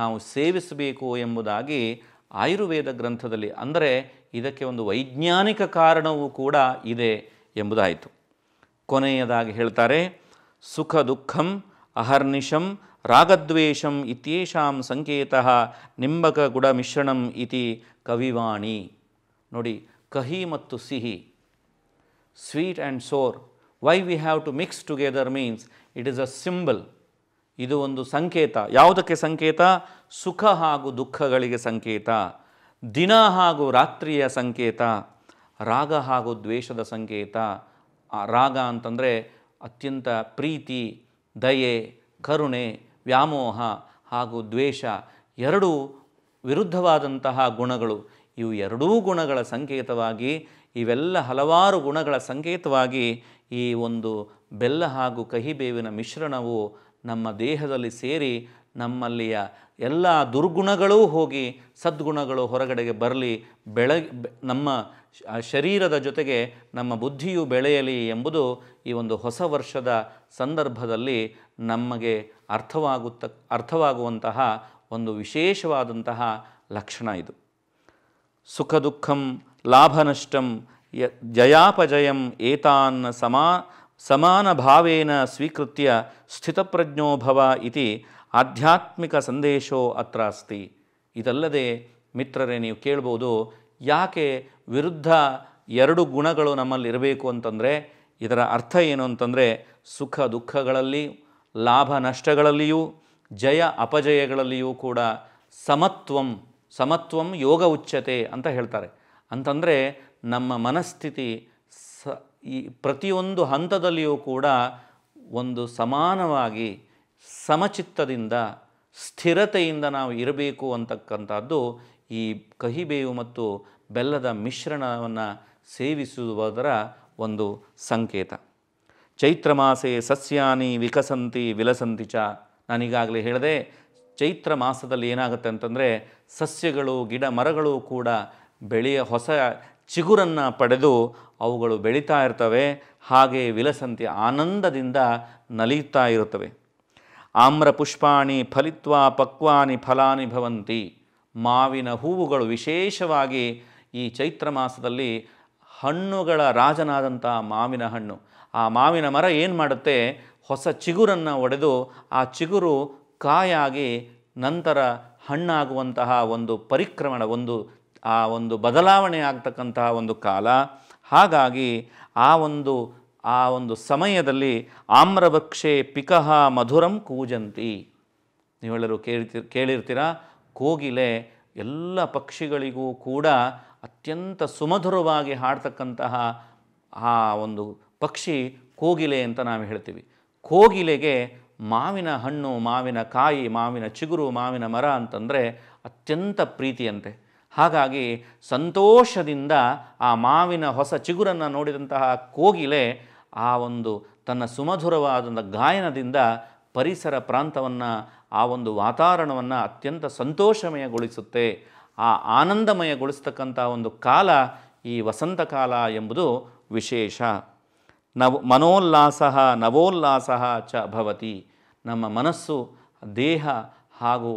ನಾವು ಸೇವಿಸಬೇಕು ಎಂಬುದಾಗಿ ಆಯುರ್ವೇದ ಗ್ರಂಥದಲ್ಲಿ, ಅಂದರೆ ಇದಕ್ಕೆ ಒಂದು ವೈಜ್ಞಾನಿಕ ಕಾರಣವೂ ಕೂಡ ಇದೆ ಎಂಬುದಾಯಿತು. ಕೊನೆಯದಾಗಿ ಹೇಳ್ತಾರೆ, ಸುಖ ದುಃಖಂ ಅಹರ್ನಿಶಂ ರಾಗದ್ವೇಷಂ ಇತ್ಯೇಷಾಂ ಸಂಕೇತಃ ನಿಂಬಕಗುಡಮಿಶ್ರಣಂ ಇತಿ ಕವಿವಾಣಿ. ನೋಡಿ, ಕಹಿ ಮತ್ತು ಸಿಹಿ, sweet and sour, why we have to mix together means it is a symbol. ಇದು ಒಂದು ಸಂಕೇತ. ಯಾವುದಕ್ಕೆ ಸಂಕೇತ? ಸುಖ ಹಾಗೂ ದುಃಖಗಳಿಗೆ ಸಂಕೇತ, ದಿನ ಹಾಗೂ ರಾತ್ರಿಯ ಸಂಕೇತ, ರಾಗ ಹಾಗೂ ದ್ವೇಷದ ಸಂಕೇತ. ರಾಗ ಅಂತಂದರೆ ಅತ್ಯಂತ ಪ್ರೀತಿ, ದಯೆ, ಕರುಣೆ, ವ್ಯಾಮೋಹ ಹಾಗೂ ದ್ವೇಷ, ಎರಡೂ ವಿರುದ್ಧವಾದಂತಹ ಗುಣಗಳು. ಇವು ಎರಡೂ ಗುಣಗಳ ಸಂಕೇತವಾಗಿ, ಇವೆಲ್ಲ ಹಲವಾರು ಗುಣಗಳ ಸಂಕೇತವಾಗಿ ಈ ಒಂದು ಬೆಲ್ಲ ಹಾಗೂ ಕಹಿಬೇವಿನ ಮಿಶ್ರಣವು ನಮ್ಮ ದೇಹದಲ್ಲಿ ಸೇರಿ ನಮ್ಮಲ್ಲಿಯ ಎಲ್ಲ ದುರ್ಗುಣಗಳೂ ಹೋಗಿ ಸದ್ಗುಣಗಳು ಹೊರಗಡೆಗೆ ಬರಲಿ, ನಮ್ಮ ಶರೀರದ ಜೊತೆಗೆ ನಮ್ಮ ಬುದ್ಧಿಯು ಬೆಳೆಯಲಿ ಎಂಬುದು ಈ ಒಂದು ಹೊಸ ವರ್ಷದ ಸಂದರ್ಭದಲ್ಲಿ ನಮಗೆ ಅರ್ಥವಾಗುವಂತಹ ಒಂದು ವಿಶೇಷವಾದಂತಹ ಲಕ್ಷಣ ಇದು. ಸುಖ ದುಃಖಂ ಲಾಭ ನಷ್ಟಂ ಜಯಾಪಜಯಂ ಏತಾನ್ ಸಮಾನ ಭಾವೇನ ಸ್ವೀಕೃತ್ಯ ಸ್ಥಿತಪ್ರಜ್ಞೋ ಭವ ಇತಿ ಆಧ್ಯಾತ್ಮಿಕ ಸಂದೇಶೋ ಅತ್ರ ಅಸ್ತಿ. ಇದಲ್ಲದೆ ಮಿತ್ರರೇ, ನೀವು ಕೇಳ್ಬೋದು, ಯಾಕೆ ವಿರುದ್ಧ ಎರಡು ಗುಣಗಳು ನಮ್ಮಲ್ಲಿರಬೇಕು ಅಂತಂದರೆ ಇದರ ಅರ್ಥ ಏನು ಅಂತಂದರೆ, ಸುಖ ದುಃಖಗಳಲ್ಲಿ, ಲಾಭ ನಷ್ಟಗಳಲ್ಲಿಯೂ, ಜಯ ಅಪಜಯಗಳಲ್ಲಿಯೂ ಕೂಡ ಸಮತ್ವಂ ಯೋಗ ಉಚ್ಯತೆ ಅಂತ ಹೇಳ್ತಾರೆ. ಅಂತಂದರೆ ನಮ್ಮ ಮನಸ್ಥಿತಿ ಈ ಪ್ರತಿಯೊಂದು ಹಂತದಲ್ಲಿಯೂ ಕೂಡ ಒಂದು ಸಮಾನವಾಗಿ ಸಮಚಿತ್ತದಿಂದ ಸ್ಥಿರತೆಯಿಂದ ನಾವು ಇರಬೇಕು ಅಂತಕ್ಕಂಥದ್ದು ಈ ಕಹಿಬೇವು ಮತ್ತು ಬೆಲ್ಲದ ಮಿಶ್ರಣವನ್ನು ಸೇವಿಸುವುದರ ಒಂದು ಸಂಕೇತ. ಚೈತ್ರ ಮಾಸೆ ಸಸ್ಯಾನಿ ವಿಕಸಂತಿ ವಿಲಸಂತಿ ಚ. ನಾನೀಗಾಗಲೇ ಹೇಳಿದೆ, ಚೈತ್ರ ಮಾಸದಲ್ಲಿ ಏನಾಗುತ್ತೆ ಅಂತಂದರೆ ಸಸ್ಯಗಳು, ಗಿಡ ಮರಗಳು ಕೂಡ ಹೊಸ ಚಿಗುರನ್ನು ಪಡೆದು ಅವುಗಳು ಬೆಳೀತಾ ಇರ್ತವೆ. ಹಾಗೆ ವಿಲಸಂತಿ ಆನಂದದಿಂದ ನಲಿಯುತ್ತಾ ಇರುತ್ತವೆ. ಆಮ್ರ ಪುಷ್ಪಾಣಿ ಫಲಿತ್ವಾ ಪಕ್ವಾನಿ ಫಲಾನಿ ಭವಂತಿ. ಮಾವಿನ ಹೂವುಗಳು ವಿಶೇಷವಾಗಿ ಈ ಚೈತ್ರ ಮಾಸದಲ್ಲಿ ಹಣ್ಣುಗಳ ರಾಜನಾದಂಥ ಮಾವಿನ ಹಣ್ಣು. ಆ ಮಾವಿನ ಮರ ಏನು ಮಾಡುತ್ತೆ, ಹೊಸ ಚಿಗುರನ್ನು ಒಡೆದು ಆ ಚಿಗುರು ಕಾಯಾಗಿ ನಂತರ ಹಣ್ಣಾಗುವಂತಹ ಒಂದು ಪರಿಕ್ರಮಣ, ಆ ಒಂದು ಬದಲಾವಣೆ ಆಗ್ತಕ್ಕಂತಹ ಒಂದು ಕಾಲ. ಹಾಗಾಗಿ ಆ ಒಂದು ಸಮಯದಲ್ಲಿ ಆಮ್ರವೃಕ್ಷೆ ಪಿಕಃ ಮಧುರಂ ಕೂಜಂತಿ. ನೀವೆಲ್ಲರೂ ಕೇಳಿರ್ತೀರ, ಕೋಗಿಲೆ ಎಲ್ಲ ಪಕ್ಷಿಗಳಿಗೂ ಕೂಡ ಅತ್ಯಂತ ಸುಮಧುರವಾಗಿ ಹಾಡ್ತಕ್ಕಂತಹ ಆ ಒಂದು ಪಕ್ಷಿ ಕೋಗಿಲೆ ಅಂತ ನಾವು ಹೇಳ್ತೀವಿ. ಕೋಗಿಲೆಗೆ ಮಾವಿನ ಹಣ್ಣು, ಮಾವಿನ ಕಾಯಿ, ಮಾವಿನ ಚಿಗುರು, ಮಾವಿನ ಮರ ಅಂತಂದರೆ ಅತ್ಯಂತ ಪ್ರೀತಿಯಂತೆ. ಹಾಗಾಗಿ ಸಂತೋಷದಿಂದ ಆ ಮಾವಿನ ಹೊಸ ಚಿಗುರನ್ನು ನೋಡಿದಂತಹ ಕೋಗಿಲೆ ಆ ಒಂದು ತನ್ನ ಸುಮಧುರವಾದ ಗಾಯನದಿಂದ ಪರಿಸರ ಪ್ರಾಂತವನ್ನು, ಆ ಒಂದು ವಾತಾವರಣವನ್ನು ಅತ್ಯಂತ ಸಂತೋಷಮಯಗೊಳಿಸುತ್ತೆ. ಆ ಆನಂದಮಯಗೊಳಿಸ್ತಕ್ಕಂಥ ಒಂದು ಕಾಲ ಈ ವಸಂತ ಕಾಲ ಎಂಬುದು ವಿಶೇಷ. ಮನೋಲ್ಲಾಸ ನವೋಲ್ಲಾಸ ಚ ಭವತಿ. ನಮ್ಮ ಮನಸ್ಸು, ದೇಹ ಹಾಗೂ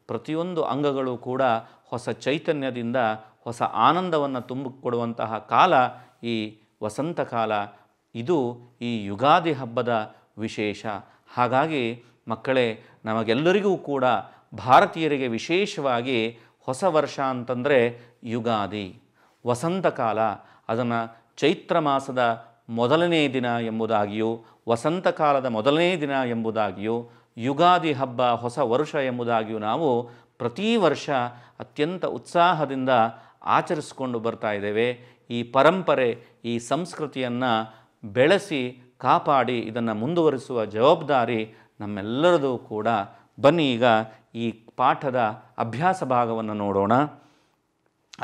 ಪ್ರತಿಯೊಂದು ಅಂಗಗಳು ಕೂಡ ಹೊಸ ಚೈತನ್ಯದಿಂದ ಹೊಸ ಆನಂದವನ್ನು ತುಂಬಿಕೊಡುವಂತಹ ಕಾಲ ಈ ವಸಂತ ಕಾಲ. ಇದು ಈ ಯುಗಾದಿ ಹಬ್ಬದ ವಿಶೇಷ. ಹಾಗಾಗಿ ಮಕ್ಕಳೇ, ನಮಗೆಲ್ಲರಿಗೂ ಕೂಡ ಭಾರತೀಯರಿಗೆ ವಿಶೇಷವಾಗಿ ಹೊಸ ವರ್ಷ ಅಂತಂದರೆ ಯುಗಾದಿ, ವಸಂತ ಕಾಲ. ಅದನ್ನು ಚೈತ್ರ ಮಾಸದ ಮೊದಲನೇ ದಿನ ಎಂಬುದಾಗಿಯೂ, ವಸಂತ ಕಾಲದ ಮೊದಲನೇ ದಿನ ಎಂಬುದಾಗಿಯೂ, ಯುಗಾದಿ ಹಬ್ಬ ಹೊಸ ವರುಷ ಎಂಬುದಾಗಿಯೂ ನಾವು ಪ್ರತಿ ವರ್ಷ ಅತ್ಯಂತ ಉತ್ಸಾಹದಿಂದ ಆಚರಿಸಿಕೊಂಡು ಬರ್ತಾ ಇದ್ದೇವೆ. ಈ ಪರಂಪರೆ, ಈ ಸಂಸ್ಕೃತಿಯನ್ನು ಬೆಳೆಸಿ ಕಾಪಾಡಿ ಇದನ್ನು ಮುಂದುವರಿಸುವ ಜವಾಬ್ದಾರಿ ನಮ್ಮೆಲ್ಲರದು ಕೂಡ. ಬನ್ನಿ ಈಗ ಈ ಪಾಠದ ಅಭ್ಯಾಸ ಭಾಗವನ್ನು ನೋಡೋಣ.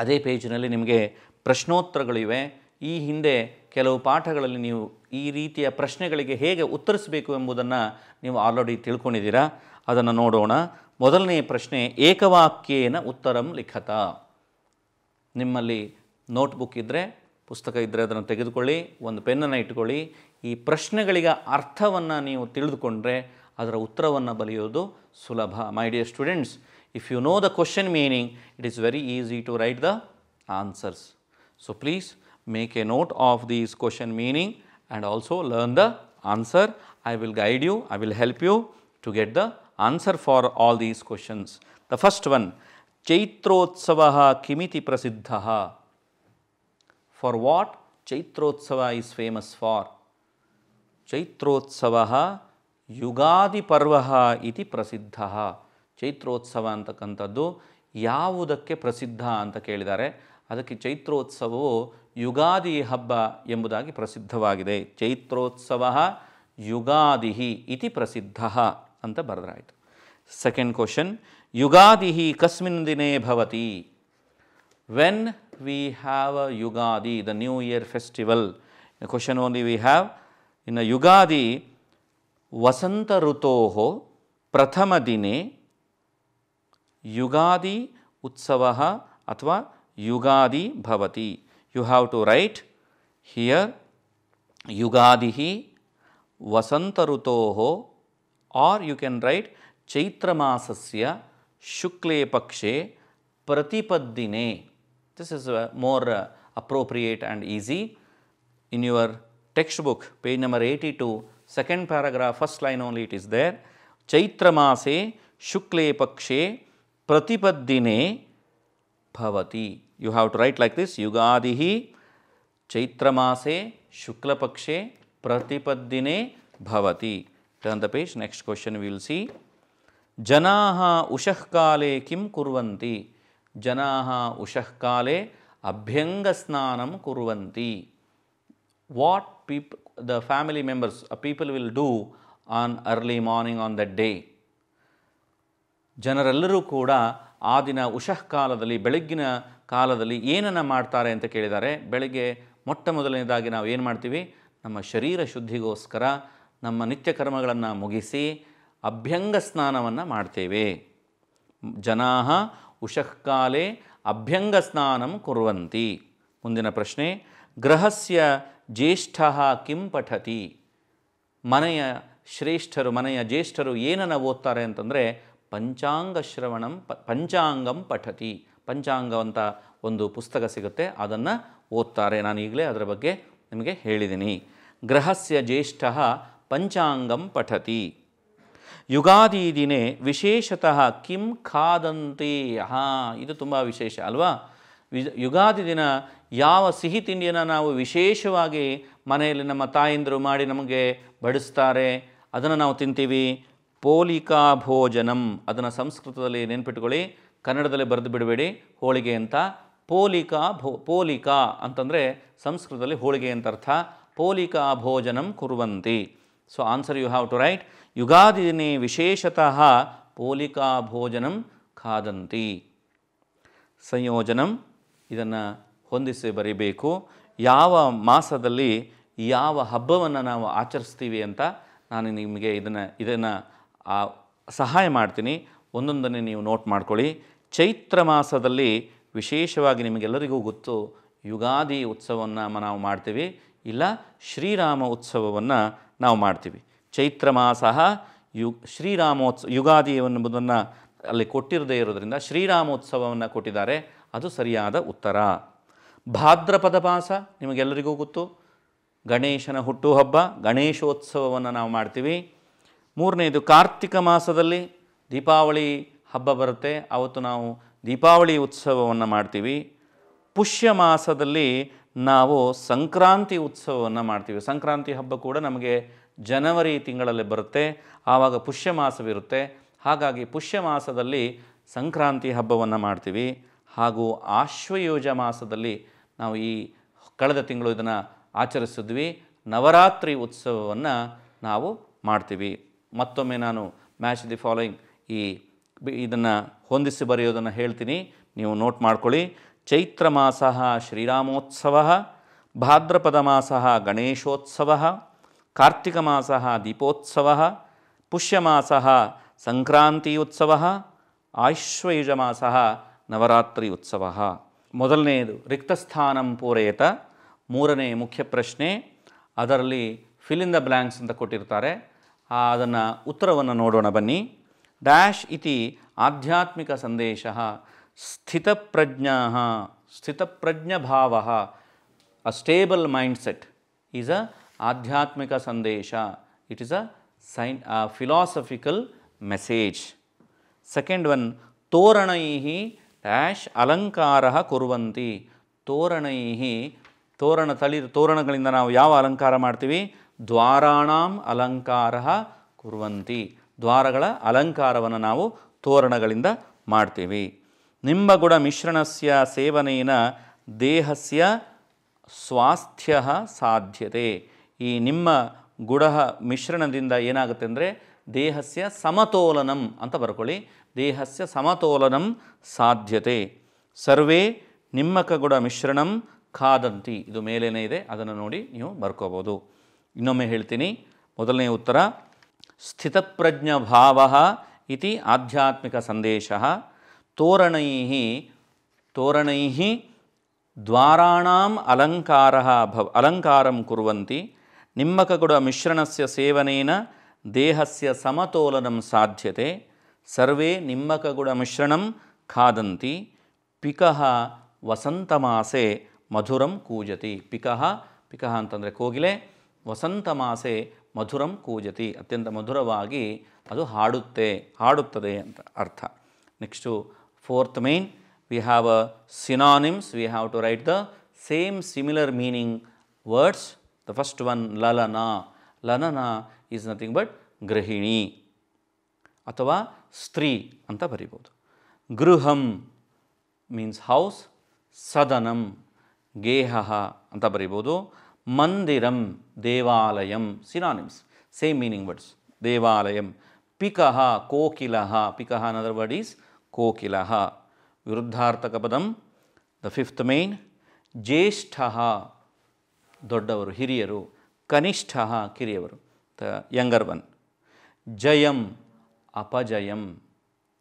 ಅದೇ ಪೇಜಿನಲ್ಲಿ ನಿಮಗೆ ಪ್ರಶ್ನೋತ್ತರಗಳಿವೆ. ಈ ಹಿಂದೆ ಕೆಲವು ಪಾಠಗಳಲ್ಲಿ ನೀವು ಈ ರೀತಿಯ ಪ್ರಶ್ನೆಗಳಿಗೆ ಹೇಗೆ ಉತ್ತರಿಸಬೇಕು ಎಂಬುದನ್ನು ನೀವು ಆಲ್ರೆಡಿ ತಿಳ್ಕೊಂಡಿದ್ದೀರಾ. ಅದನ್ನು ನೋಡೋಣ. ಮೊದಲನೆಯ ಪ್ರಶ್ನೆ, ಏಕವಾಕ್ಯೇನ ಉತ್ತರಂ ಲಿಖತ. ನಿಮ್ಮಲ್ಲಿ ನೋಟ್ಬುಕ್ ಇದ್ದರೆ, ಪುಸ್ತಕ ಇದ್ದರೆ ಅದನ್ನು ತೆಗೆದುಕೊಳ್ಳಿ, ಒಂದು ಪೆನ್ನನ್ನು ಇಟ್ಕೊಳ್ಳಿ. ಈ ಪ್ರಶ್ನೆಗಳಿಗೆ ಅರ್ಥವನ್ನು ನೀವು ತಿಳಿದುಕೊಂಡ್ರೆ ಅದರ ಉತ್ತರವನ್ನು ಬರೆಯೋದು ಸುಲಭ. My dear students, if you know the question meaning, it is very easy to write the answers. So please make a note of these question meaning and also learn the answer. I will guide you, I will help you to get the answer for all these questions. The first one, Chaitrotsavaha kimiti prasiddhaha. For what Chaitrotsava is famous for? Chaitrotsavaha Yugadi Parvaha iti prasiddhaha. ಚೈತ್ರೋತ್ಸವ ಅಂತಕ್ಕಂಥದ್ದು ಯಾವುದಕ್ಕೆ ಪ್ರಸಿದ್ಧ ಅಂತ ಕೇಳಿದ್ದಾರೆ. ಅದಕ್ಕೆ ಚೈತ್ರೋತ್ಸವವು ಯುಗಾದಿ ಹಬ್ಬ ಎಂಬುದಾಗಿ ಪ್ರಸಿದ್ಧವಾಗಿದೆ. ಚೈತ್ರೋತ್ಸವ ಯುಗಾದಿ ಇತಿ ಪ್ರಸಿದ್ಧ ಅಂತ ಬರೆದ್ರಾಯಿತು. ಸೆಕೆಂಡ್ ಕ್ವಶನ್, ಯುಗಾದಿ ಕಸ್ಮಿನ್ ದಿನೇ ಭವತಿ? When we have a Ugadi, the new year festival. Question only we have in Ugadi ವಸಂತ ಋತೋಃ ಪ್ರಥಮ ದಿನೇ ಯುಗಾದಿ ಉತ್ಸವಃ ಅಥವಾ ಯುಗಾದಿ ಭವತಿ. You have to write here Ugadi ವಸಂತ ಋತೋಃ, ಆರ್ ಯು ಕ್ಯಾನ್ ರೈಟ್ ಚೈತ್ರಮಾಸಸ್ಯ ಶುಕ್ಲೇ ಪಕ್ಷೆ ಪ್ರತಿಪದ್ದಿನೇ. This is more appropriate and easy. In your text book, page number 82, second paragraph, first line only it is there. Chaitramase shukle pakshe pratipaddine bhavati. You have to write like this, Yugadihi Chaitramase shukla pakshe pratipaddine bhavati. Turn the page, next question we will see. Janaha ushah kale kim kurvanti? Janaha ushah kale abhyanga snanam kurvanti. What people, the family members, people will do on early morning on that day. ಜನರೆಲ್ಲರೂ ಕೂಡ ಆ ದಿನ ಉಷಃ ಕಾಲದಲ್ಲಿ, ಬೆಳಗ್ಗಿನ ಕಾಲದಲ್ಲಿ ಏನನ್ನು ಮಾಡ್ತಾರೆ ಅಂತ ಕೇಳಿದ್ದಾರೆ. ಬೆಳಗ್ಗೆ ಮೊಟ್ಟ ಮೊದಲನೇದಾಗಿ ನಾವು ಏನು ಮಾಡ್ತೀವಿ? ನಮ್ಮ ಶರೀರ ಶುದ್ಧಿಗೋಸ್ಕರ ನಮ್ಮ ನಿತ್ಯ ಕರ್ಮಗಳನ್ನು ಮುಗಿಸಿ ಅಭ್ಯಂಗ ಸ್ನಾನವನ್ನು ಮಾಡ್ತೇವೆ. ಜನಾಃ ಉಷಃ ಕಾಲೇ ಅಭ್ಯಂಗ ಸ್ನಾನಂ ಕುರ್ವಂತಿ. ಮುಂದಿನ ಪ್ರಶ್ನೆ, ಗೃಹಸ್ಯ ಜ್ಯೇಷ್ಠಃ ಕಿಂ ಪಠತಿ? ಮನೆಯ ಶ್ರೇಷ್ಠರು, ಮನೆಯ ಜ್ಯೇಷ್ಠರು ಏನನ್ನು ಓದ್ತಾರೆ ಅಂತಂದರೆ ಪಂಚಾಂಗಂ ಪಠತಿ. ಪಂಚಾಂಗ ಅಂತ ಒಂದು ಪುಸ್ತಕ ಸಿಗುತ್ತೆ, ಅದನ್ನು ಓದ್ತಾರೆ. ನಾನು ಈಗಲೇ ಅದರ ಬಗ್ಗೆ ನಿಮಗೆ ಹೇಳಿದ್ದೀನಿ. ಗೃಹಸ್ಯ ಜ್ಯೇಷ್ಠಃ ಪಂಚಾಂಗಂ ಪಠತಿ. ಯುಗಾದಿ ದಿನೇ ವಿಶೇಷತಃ ಕಿಂ ಖಾದಂತಿ? ಇದು ತುಂಬ ವಿಶೇಷ ಅಲ್ವಾ? ಯುಗಾದಿ ದಿನ ಯಾವ ಸಿಹಿ ತಿಂಡಿಯನ್ನು ನಾವು ವಿಶೇಷವಾಗಿ ಮನೆಯಲ್ಲಿ ನಮ್ಮ ತಾಯಂದಿರು ಮಾಡಿ ನಮಗೆ ಬಡಿಸ್ತಾರೆ, ಅದನ್ನು ನಾವು ತಿಂತೀವಿ. ಪೋಲಿಕಾ ಭೋಜನಂ, ಅದನ್ನು ಸಂಸ್ಕೃತದಲ್ಲಿ ನೆನ್ಪಿಟ್ಕೊಳ್ಳಿ, ಕನ್ನಡದಲ್ಲಿ ಬರೆದು ಬಿಡಬೇಡಿ ಹೋಳಿಗೆ ಅಂತ. ಪೋಲಿಕಾ ಅಂತಂದರೆ ಸಂಸ್ಕೃತದಲ್ಲಿ ಹೋಳಿಗೆ ಅಂತ ಅರ್ಥ. ಪೋಲಿಕಾ ಭೋಜನಂ ಕುರ್ವಂತಿ. So answer you have to write Ugadi ದಿನೇ ವಿಶೇಷತಃ ಪೋಲಿಕಾ ಭೋಜನಂ ಖಾದಂತಿ. ಸಂಯೋಜನಂ, ಇದನ್ನು ಹೊಂದಿಸಿ ಬರೀಬೇಕು. ಯಾವ ಮಾಸದಲ್ಲಿ ಯಾವ ಹಬ್ಬವನ್ನು ನಾವು ಆಚರಿಸ್ತೀವಿ ಅಂತ ನಾನು ನಿಮಗೆ ಇದನ್ನು ಸಹಾಯ ಮಾಡ್ತೀನಿ. ಒಂದೊಂದನ್ನೇ ನೀವು ನೋಟ್ ಮಾಡ್ಕೊಳ್ಳಿ. ಚೈತ್ರ ಮಾಸದಲ್ಲಿ ವಿಶೇಷವಾಗಿ ನಿಮಗೆಲ್ಲರಿಗೂ ಗೊತ್ತು, ಯುಗಾದಿ ಉತ್ಸವವನ್ನು ನಾವು ಮಾಡ್ತೀವಿ, ಇಲ್ಲ ಶ್ರೀರಾಮ ಉತ್ಸವವನ್ನು ನಾವು ಮಾಡ್ತೀವಿ. ಚೈತ್ರ ಮಾಸ ಶ್ರೀರಾಮೋತ್ಸವ, ಯುಗಾದಿ ಎಂಬುದನ್ನು ಅಲ್ಲಿ ಕೊಟ್ಟಿರದೇ ಇರೋದರಿಂದ ಶ್ರೀರಾಮೋತ್ಸವವನ್ನು ಕೊಟ್ಟಿದ್ದಾರೆ, ಅದು ಸರಿಯಾದ ಉತ್ತರ. ಭಾದ್ರಪದ ಮಾಸ ನಿಮಗೆಲ್ಲರಿಗೂ ಗೊತ್ತು, ಗಣೇಶನ ಹುಟ್ಟುಹಬ್ಬ, ಗಣೇಶೋತ್ಸವವನ್ನು ನಾವು ಮಾಡ್ತೀವಿ. ಮೂರನೇದು ಕಾರ್ತಿಕ ಮಾಸದಲ್ಲಿ ದೀಪಾವಳಿ ಹಬ್ಬ ಬರುತ್ತೆ, ಅವತ್ತು ನಾವು ದೀಪಾವಳಿ ಉತ್ಸವವನ್ನು ಮಾಡ್ತೀವಿ. ಪುಷ್ಯ ಮಾಸದಲ್ಲಿ ನಾವು ಸಂಕ್ರಾಂತಿ ಉತ್ಸವವನ್ನು ಮಾಡ್ತೀವಿ. ಸಂಕ್ರಾಂತಿ ಹಬ್ಬ ಕೂಡ ನಮಗೆ ಜನವರಿ ತಿಂಗಳಲ್ಲಿ ಬರುತ್ತೆ, ಆವಾಗ ಪುಷ್ಯ ಮಾಸವಿರುತ್ತೆ. ಹಾಗಾಗಿ ಪುಷ್ಯ ಮಾಸದಲ್ಲಿ ಸಂಕ್ರಾಂತಿ ಹಬ್ಬವನ್ನು ಮಾಡ್ತೀವಿ. ಹಾಗೂ ಆಶ್ವಯುಜ ಮಾಸದಲ್ಲಿ ನಾವು ಈ ಕಳೆದ ತಿಂಗಳು ಇದನ್ನು ಆಚರಿಸಿದ್ವಿ, ನವರಾತ್ರಿ ಉತ್ಸವವನ್ನು ನಾವು ಮಾಡ್ತೀವಿ. ಮತ್ತೊಮ್ಮೆ ನಾನು ಮ್ಯಾಚ್ ದಿ ಫಾಲೋಯಿಂಗ್ ಇದನ್ನು ಹೊಂದಿಸಿ ಬರೆಯೋದನ್ನು ಹೇಳ್ತೀನಿ, ನೀವು ನೋಟ್ ಮಾಡ್ಕೊಳ್ಳಿ. ಚೈತ್ರ ಮಾಸ ಶ್ರೀರಾಮೋತ್ಸವ, ಭಾದ್ರಪದ ಮಾಸ ಗಣೇಶೋತ್ಸವ, ಕಾರ್ತಿಕ ಮಾಸ ದೀಪೋತ್ಸವ, ಪುಷ್ಯ ಮಾಸ ಸಂಕ್ರಾಂತಿ ಉತ್ಸವ, ಆಶ್ವಯುಜ ಮಾಸ ನವರಾತ್ರಿ ಉತ್ಸವ. ಮೊದಲನೆಯದು ರಿಕ್ತಸ್ಥಾನಂ ಪೂರಯತ, ಮೂರನೇ ಮುಖ್ಯ ಪ್ರಶ್ನೆ. ಅದರಲ್ಲಿ ಫಿಲ್ ಇನ್ ದ ಬ್ಲ್ಯಾಂಕ್ಸ್ ಅಂತ ಕೊಟ್ಟಿರ್ತಾರೆ, ಅದನ್ನು ಉತ್ತರವನ್ನು ನೋಡೋಣ ಬನ್ನಿ. ಡ್ಯಾಶ್ ಇತಿ ಆಧ್ಯಾತ್ಮಿಕ ಸಂದೇಶ ಸ್ಥಿತಪ್ರಜ್ಞಭಾವ, a stable mindset is a ಆಧ್ಯಾತ್ಮಿಕ ಸಂದೇಶ. It is a philosophical message. Second one, ತೋರಣೈ ಡ್ಯಾಶ್ ಅಲಂಕಾರ ಕುರ್ವಂತಿ. ತೋರಣೈ, ತೋರಣಗಳಿಂದ ನಾವು ಯಾವ ಅಲಂಕಾರ ಮಾಡ್ತೀವಿ? ದ್ವಾರಾಣಾಂ ಅಲಂಕಾರ ಕುರ್ವಂತಿ. ದ್ವಾರಗಳ ಅಲಂಕಾರವನ್ನು ನಾವು ತೋರಣಗಳಿಂದ ಮಾಡ್ತೀವಿ. ನಿಂಬಗುಡ ಮಿಶ್ರಣಸ್ಯ ಸೇವನೇನ ದೇಹಸ್ಯ ಸ್ವಾಸ್ಥ್ಯ ಸಾಧ್ಯತೆ. ಈ ನಿಮ್ಮ ಗುಡ ಮಿಶ್ರಣದಿಂದ ಏನಾಗುತ್ತೆ ಅಂದರೆ ದೇಹಸ್ಯ ಸಮತೋಲನಂ ಅಂತ ಬರ್ಕೊಳ್ಳಿ. ದೇಹಸ್ಯ ಸಮತೋಲನಂ ಸಾಧ್ಯತೆ. ಸರ್ವೇ ನಿಮ್ಮಕಗುಡ ಮಿಶ್ರಣಂ ಖಾದಂತಿ. ಇದು ಮೇಲೇನೇ ಇದೆ, ಅದನ್ನು ನೋಡಿ ನೀವು ಬರ್ಕೋಬೋದು. ಇನ್ನೊಮ್ಮೆ ಹೇಳ್ತೀನಿ. ಮೊದಲನೇ ಉತ್ತರ, ಸ್ಥಿತಪ್ರಜ್ಞಭಾವ ಇತಿ ಆಧ್ಯಾತ್ಮಿಕ ಸಂದೇಶ. ತೋರಣೈ ದ್ವಾರಾಣಾಂ ಅಲಂಕಾರಂ ಕುರ್ವಂತಿ. ನಿಮ್ಮಕಗುಡ ಮಿಶ್ರಣಸ್ಯ ಸೇವನೇನ ದೇಹಸ್ಯ ಸಮತೋಲನಂ ಸಾಧ್ಯತೆ. ಸರ್ವೇ ನಿಮ್ಮಕಗುಡ ಮಿಶ್ರಣಂ ಖಾದಂತಿ. ಪಿಕಃ ವಸಂತಮಾಸೆ ಮಧುರಂ ಕೂಜತಿ. ಪಿಕಃ ಅಂತಂದರೆ ಕೋಗಿಲೆ. ವಸಂತಮಾಸೆ ಮಧುರಂ ಕೂಜತಿ, ಅತ್ಯಂತ ಮಧುರವಾಗಿ ಅದು ಹಾಡುತ್ತದೆ ಅಂತ ಅರ್ಥ. Next fourth main, we have a synonyms. We have to write the same similar meaning words. The first one, ಲಲನ. ಲಲನ ಈಸ್ ನಥಿಂಗ್ ಬಟ್ ಗೃಹಿಣಿ ಅಥವಾ ಸ್ತ್ರೀ ಅಂತ ಬರಿಬೋದು. Griham means house. ಸದನಂ ಗೇಹ ಅಂತ ಬರಿಬೋದು. ಮಂದಿರಂ ದೇವಾಲಯಂ. Synonyms, same meaning words. ದೇವಾಲಯಂ. ಪಿಕಃ ಕೋಕಿಲಃ. ಪಿಕಃ ಅನದರ್ ವರ್ಡ್ ಈಸ್ ಕೋಕಿಲಃ. ವಿರುದ್ಧಾರ್ಥಕ ಪದಂ, ದ ಫಿಫ್ತ್ ಮೇನ್, ಜ್ಯೇಷ್ಠ ದೊಡ್ಡವರು ಹಿರಿಯರು. ಕನಿಷ್ಠ ಕಿರಿಯವರು, ದ ಯಂಗರ್ ಒನ್. ಜಯಂ ಅಪಜಯಂ.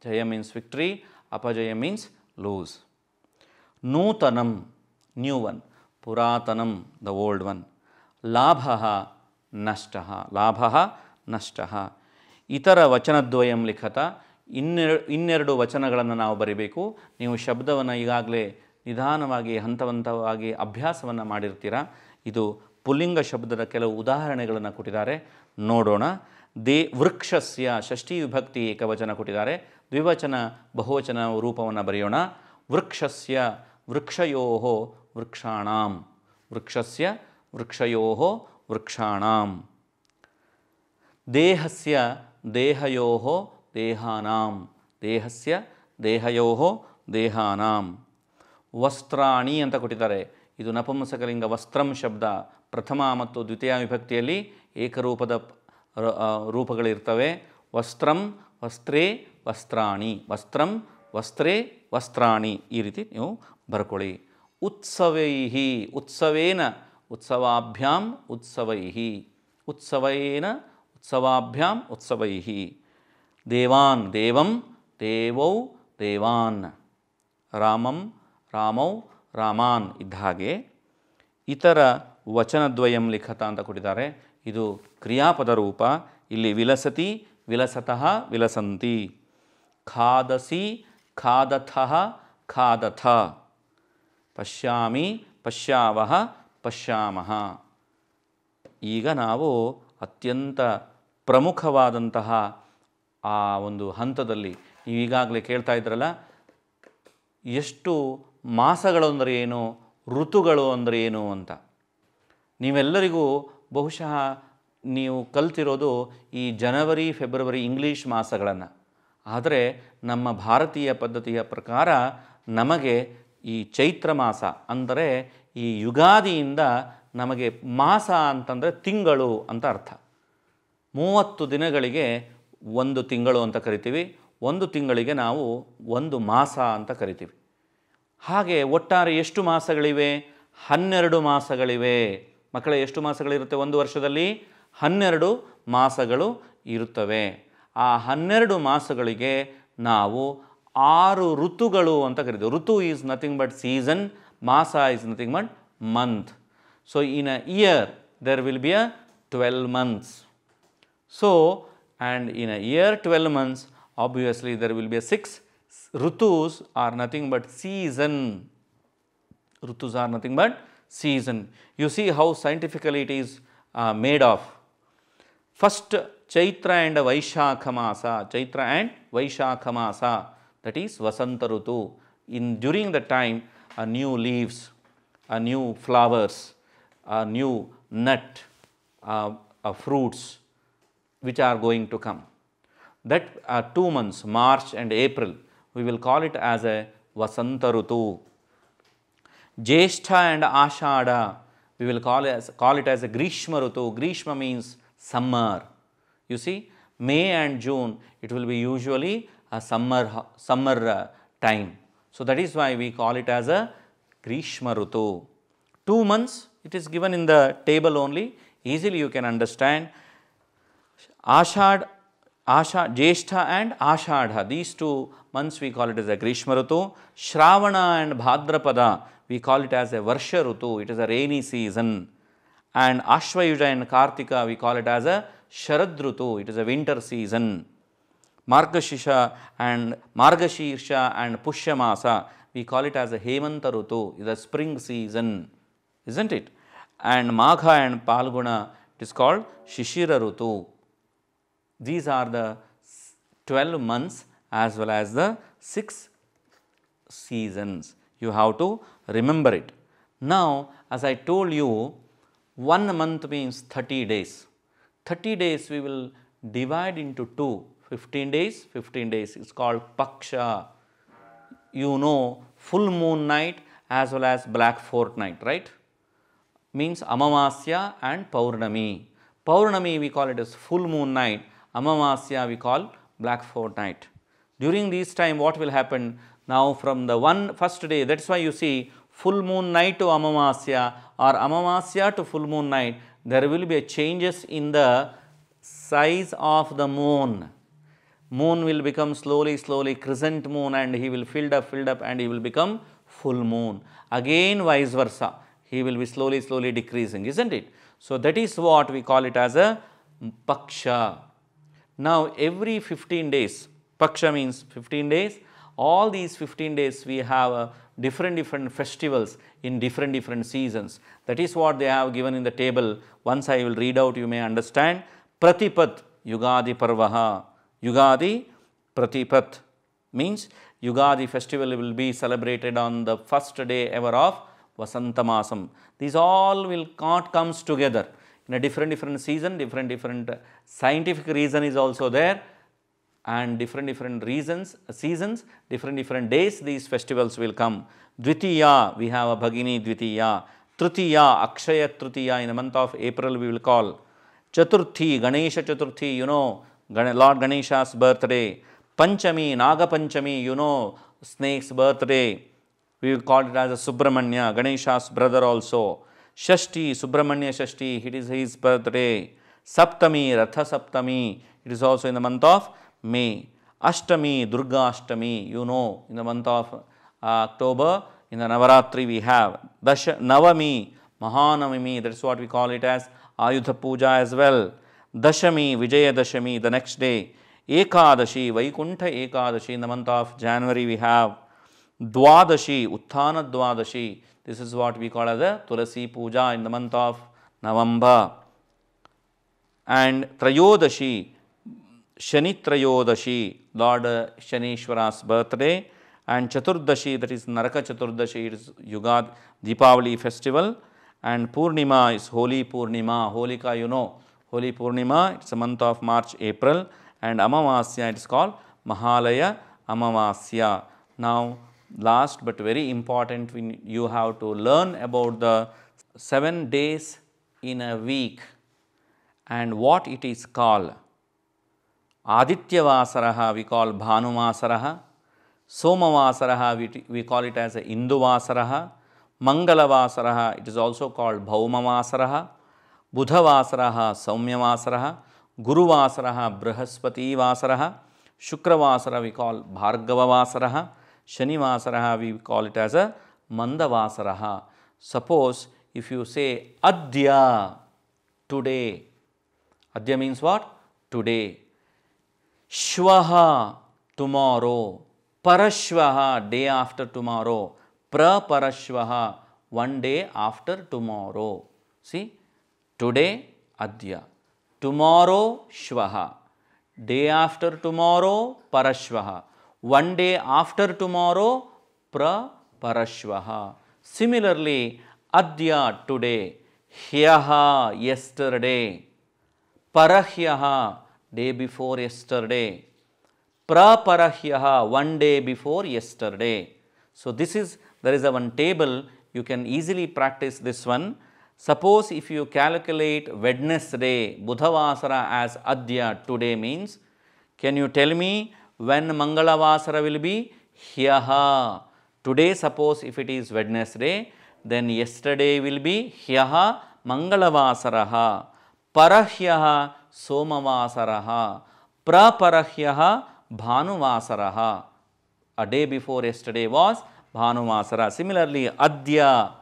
ಜಯ ಮೀನ್ಸ್ ವಿಕ್ಟ್ರಿ, ಅಪಜಯ ಮೀನ್ಸ್ ಲೂಸ್. ನೂತನಂ ನ್ಯೂ ಒನ್. ಪುರಾತನಂ ದ ಓಲ್ಡ್ ಒನ್. ಲಾಭ ನಷ್ಟಃ. ಲಾಭ ನಷ್ಟಃ. ಇತರ ವಚನದ್ವಯಂ ಲಿಖತ. ಇನ್ನೆರಡು ವಚನಗಳನ್ನು ನಾವು ಬರಿಬೇಕು. ನೀವು ಶಬ್ದವನ್ನು ಈಗಾಗಲೇ ನಿಧಾನವಾಗಿ ಹಂತವಾಗಿ ಅಭ್ಯಾಸವನ್ನು ಮಾಡಿರ್ತೀರ. ಇದು ಪುಲ್ಲಿಂಗ ಶಬ್ದದ ಕೆಲವು ಉದಾಹರಣೆಗಳನ್ನು ಕೊಟ್ಟಿದ್ದಾರೆ, ನೋಡೋಣ. ವೃಕ್ಷಸ್ಯ ಷಷ್ಠಿ ವಿಭಕ್ತಿ ಏಕವಚನ ಕೊಟ್ಟಿದ್ದಾರೆ. ದ್ವಿವಚನ ಬಹುವಚನ ರೂಪವನ್ನು ಬರೆಯೋಣ. ವೃಕ್ಷಸ್ಯ ವೃಕ್ಷಯೋಃ ವೃಕ್ಷಾಣಾಂ. ವೃಕ್ಷಸ್ಯ ವೃಕ್ಷಯೋಃ ವೃಕ್ಷಾಣಾಂ. ದೇಹಸ್ಯ ದೇಹಯೋಃ ದೇಹಾನಾಂ. ದೇಹಸ್ಯ ದೇಹಯೋಃ ದೇಹಾನಾಂ. ವಸ್ತ್ರಾಣಿ ಅಂತ ಕೊಟ್ಟಿದ್ದಾರೆ. ಇದು ನಪುಂಸಕಲಿಂಗ ವಸ್ತ್ರಂ ಶಬ್ದ. ಪ್ರಥಮ ಮತ್ತು ದ್ವಿತೀಯ ವಿಭಕ್ತಿಯಲ್ಲಿ ಏಕರೂಪದ ರೂಪಗಳಿರ್ತವೆ. ವಸ್ತ್ರಂ ವಸ್ತ್ರೇ ವಸ್ತ್ರಾಣಿ. ವಸ್ತ್ರಂ ವಸ್ತ್ರೇ ವಸ್ತ್ರಾಣಿ. ಈ ರೀತಿ ನೀವು ಬರ್ಕೊಳ್ಳಿ. ಉತ್ಸವೈಹಿ. ಉತ್ಸವೇನ ಉತ್ಸವಾಭ್ಯಾಂ ಉತ್ಸವೈಹಿ. ಉತ್ಸವೇನ ಉತ್ಸವಾಭ್ಯಾಂ ಉತ್ಸವೈಹಿ. ದೇವಾನ್ ದೇವಂ ದೇವೌ ದೇವಾನ್. ರಾಮಂ ರಾಮೌ ರಾಮಾನ್ ಇದ್ದ ಹಾಗೆ. ಇತರ ವಚನದ್ವಯಂ ಲಿಖತ ಅಂತ ಕೊಟ್ಟಿದ್ದಾರೆ. ಇದು ಕ್ರಿಯಾಪದ ರೂಪ. ಇಲ್ಲಿ ವಿಲಸತಿ ವಿಲಸತಃ ವಿಲಸಂತಿ. ಖಾದಸಿ ಖಾದಥಃ ಖಾದಥ. ಪಶ್ಯಾಮಿ ಪಶ್ಯಾವಹ ಪಶ್ಯಾಮಃ. ಈಗ ನಾವು ಅತ್ಯಂತ ಪ್ರಮುಖವಾದಂತಹ ಆ ಒಂದು ಹಂತದಲ್ಲಿ, ನೀವು ಈಗಾಗಲೇ ಕೇಳ್ತಾ ಇದ್ರಲ್ಲ, ಎಷ್ಟು ಮಾಸಗಳು ಅಂದರೆ ಏನು, ಋತುಗಳು ಅಂದರೆ ಏನು ಅಂತ. ನೀವೆಲ್ಲರಿಗೂ ಬಹುಶಃ ನೀವು ಕಲ್ತಿರೋದು ಈ ಜನವರಿ ಫೆಬ್ರವರಿ ಇಂಗ್ಲೀಷ್ ಮಾಸಗಳನ್ನು. ಆದರೆ ನಮ್ಮ ಭಾರತೀಯ ಪದ್ಧತಿಯ ಪ್ರಕಾರ ನಮಗೆ ಈ ಚೈತ್ರ ಮಾಸ ಅಂದರೆ ಈ ಯುಗಾದಿಯಿಂದ ನಮಗೆ ಮಾಸ ಅಂತಂದರೆ ತಿಂಗಳು ಅಂತ ಅರ್ಥ. 30 ದಿನಗಳಿಗೆ ಒಂದು ತಿಂಗಳು ಅಂತ ಕರಿತೀವಿ. ಒಂದು ತಿಂಗಳಿಗೆ ನಾವು ಒಂದು ಮಾಸ ಅಂತ ಕರಿತೀವಿ. ಹಾಗೆ ಒಟ್ಟಾರೆ ಎಷ್ಟು ಮಾಸಗಳಿವೆ? 12 ಮಾಸಗಳಿವೆ. ಮಕ್ಕಳೇ, ಎಷ್ಟು ಮಾಸಗಳಿರುತ್ತೆ ಒಂದು ವರ್ಷದಲ್ಲಿ? 12 ಮಾಸಗಳು ಇರುತ್ತವೆ. ಆ 12 ಮಾಸಗಳಿಗೆ ನಾವು 6 ಋತುಗಳು ಅಂತ ಕರಿತೀವಿ. ಋತು ಈಸ್ ನಥಿಂಗ್ ಬಟ್ ಸೀಸನ್. ಮಾಸ is nothing but month. So in a year there will be a 12 months. So, and in a year 12 months, obviously there will be a 6 rutus are nothing but season. Rutus are nothing but season. You see how scientifically it is made of. First Chaitra and Vaishakha Masa, Chaitra and Vaishakha Masa, that is Vasanta Rutu. During the time, a new leaves, a new flowers, a new nut, fruits which are going to come. That 2 months, March and April, we will call it as a Vasanta Rutu. Jyeshtha and Ashada, we will call it as a Grishma Rutu. Grishma means summer. You see, May and June, it will be usually a summer time. So that is why we call it as a Grishma Rutu. 2 months, it is given in the table only. Easily you can understand. Jyeshtha and Ashadha, these 2 months we call it as a Grishma Rutu. Shravana and Bhadrapada, we call it as a Varsha Rutu, it is a rainy season. And Ashvayuja and Kartika, we call it as a Sharad Rutu, it is a winter season. Margashirsha and Pushyamasa, we call it as a Hemanta Rutu, it is a spring season, isn't it? And Magha and Palguna, it is called Shishira Rutu. These are the 12 months as well as the 6 seasons. You have to remember it. Now, as I told you, 1 month means 30 days. 30 days we will divide into 2. 15 days, 15 days. It's called Paksha. You know, full moon night as well as black fortnight, right? Means Amamasya and Paurnami. Paurnami we call it as full moon night. Amamasya we call black fortnight. During this time what will happen? Now from the first day, that's why you see full moon night to Amamasya or Amamasya to full moon night, there will be a changes in the size of the moon. Moon will become slowly crescent moon and he will filled up and he will become full moon. Again vice versa, he will be slowly decreasing, isn't it? So that is what we call it as a Paksha. Now every 15 days, Paksha means 15 days, all these 15 days we have different festivals in different seasons. That is what they have given in the table. Once I will read out, you may understand. Pratipat Yugadi Parvaha. Yugadi Pratipat means Yugadi festival will be celebrated on the first day ever of Vasanta Masam. These all will not comes together in a different season, different scientific reason is also there, and different reasons, seasons, different days these festivals will come. Dvitiya, we have a Bhagini Dvitiya. Tritiya, Akshaya Tritiya, in the month of April we will call. Chaturthi, Ganesha Chaturthi, you know, Lord Ganesha's birthday. Panchami, Naga Panchami, you know, snake's birthday. We will call it as a Subramanya, Ganesha's brother also. Shashti, Subramanya Shashti, it is his birthday. Saptami, Ratha Saptami, it is also in the month of May. Ashtami, Durga Ashtami, you know, in the month of October, in the Navaratri we have. Navami, Mahanavami, that is what we call it as Ayudha Puja as well. Dashami, Vijaya Dashami, the next day. Ekadashi, Vaikuntha Ekadashi, in the month of January we have. Dwadashi, Utthana Dwadashi, this is what we call as a Tulasi Puja in the month of November. And Trayodashi, Shani Trayodashi, Lord Shanishwara's birthday. And Chaturdashi, that is Naraka Chaturdashi, it is Yugad Deepavali festival. And Purnima is Holi Purnima, Holika, you know, Holi Purnima, it's a month of March, April. And Amamasya, it is called Mahalaya Amamasya. Now, last but very important, you have to learn about the 7 days in a week and what it is called. Aditya Vasaraha we call Bhanu Vasaraha. Soma Vasaraha we call it as a Indu Vasaraha. Mangala Vasaraha, it is also called Bhauma Vasaraha. Buddha Vasaraha, Saumya Vasaraha. Guru Vasaraha, Brahaspati Vasaraha. Shukra Vasara we call Bhargava Vasaraha. Shani Vasaraha we call it as a Manda Vasaraha. Suppose if you say Adya, today. Adya means what? Today. Shvaha, tomorrow. Parashvaha, day after tomorrow. Praparashvaha, one day after tomorrow. See, today, Adya. tomorrow Shvaha, day after tomorrow Parashvaha, one day after tomorrow Parashvaha. Similarly, Adya today, Hyaha yesterday, Parahyaha day before yesterday, Praparahyaha one day before yesterday. So there is a one table, you can easily practice this one. Suppose if you calculate Wednesday, Budhavasara as Adya today means, can you tell me when Mangalavasara will be? Hyaha. Today suppose if it is Wednesday, then yesterday will be Hyaha Mangalavasaraha. Parahyaha Somavasaraha. Praparahyaha Bhanuvasaraha. A day before yesterday was Bhanuvasara. Similarly, Adya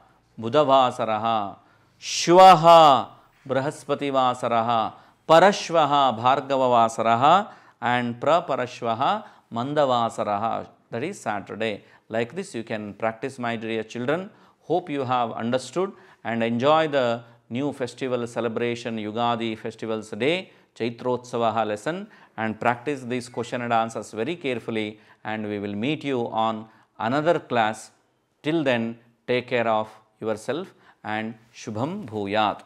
Budhavasaraha. Shvaha Brahaspati-vasaraha, Parashvaha Bhargava-vasaraha, and Praparashvaha Mandavasaraha, that is Saturday. Like this you can practice, my dear children. Hope you have understood and enjoy the new festival celebration, Yugadi Festivals Day, Chaitrotsavaha lesson, and practice these question and answers very carefully, and we will meet you on another class. Till then, take care of yourself and Shubham Bhuyat.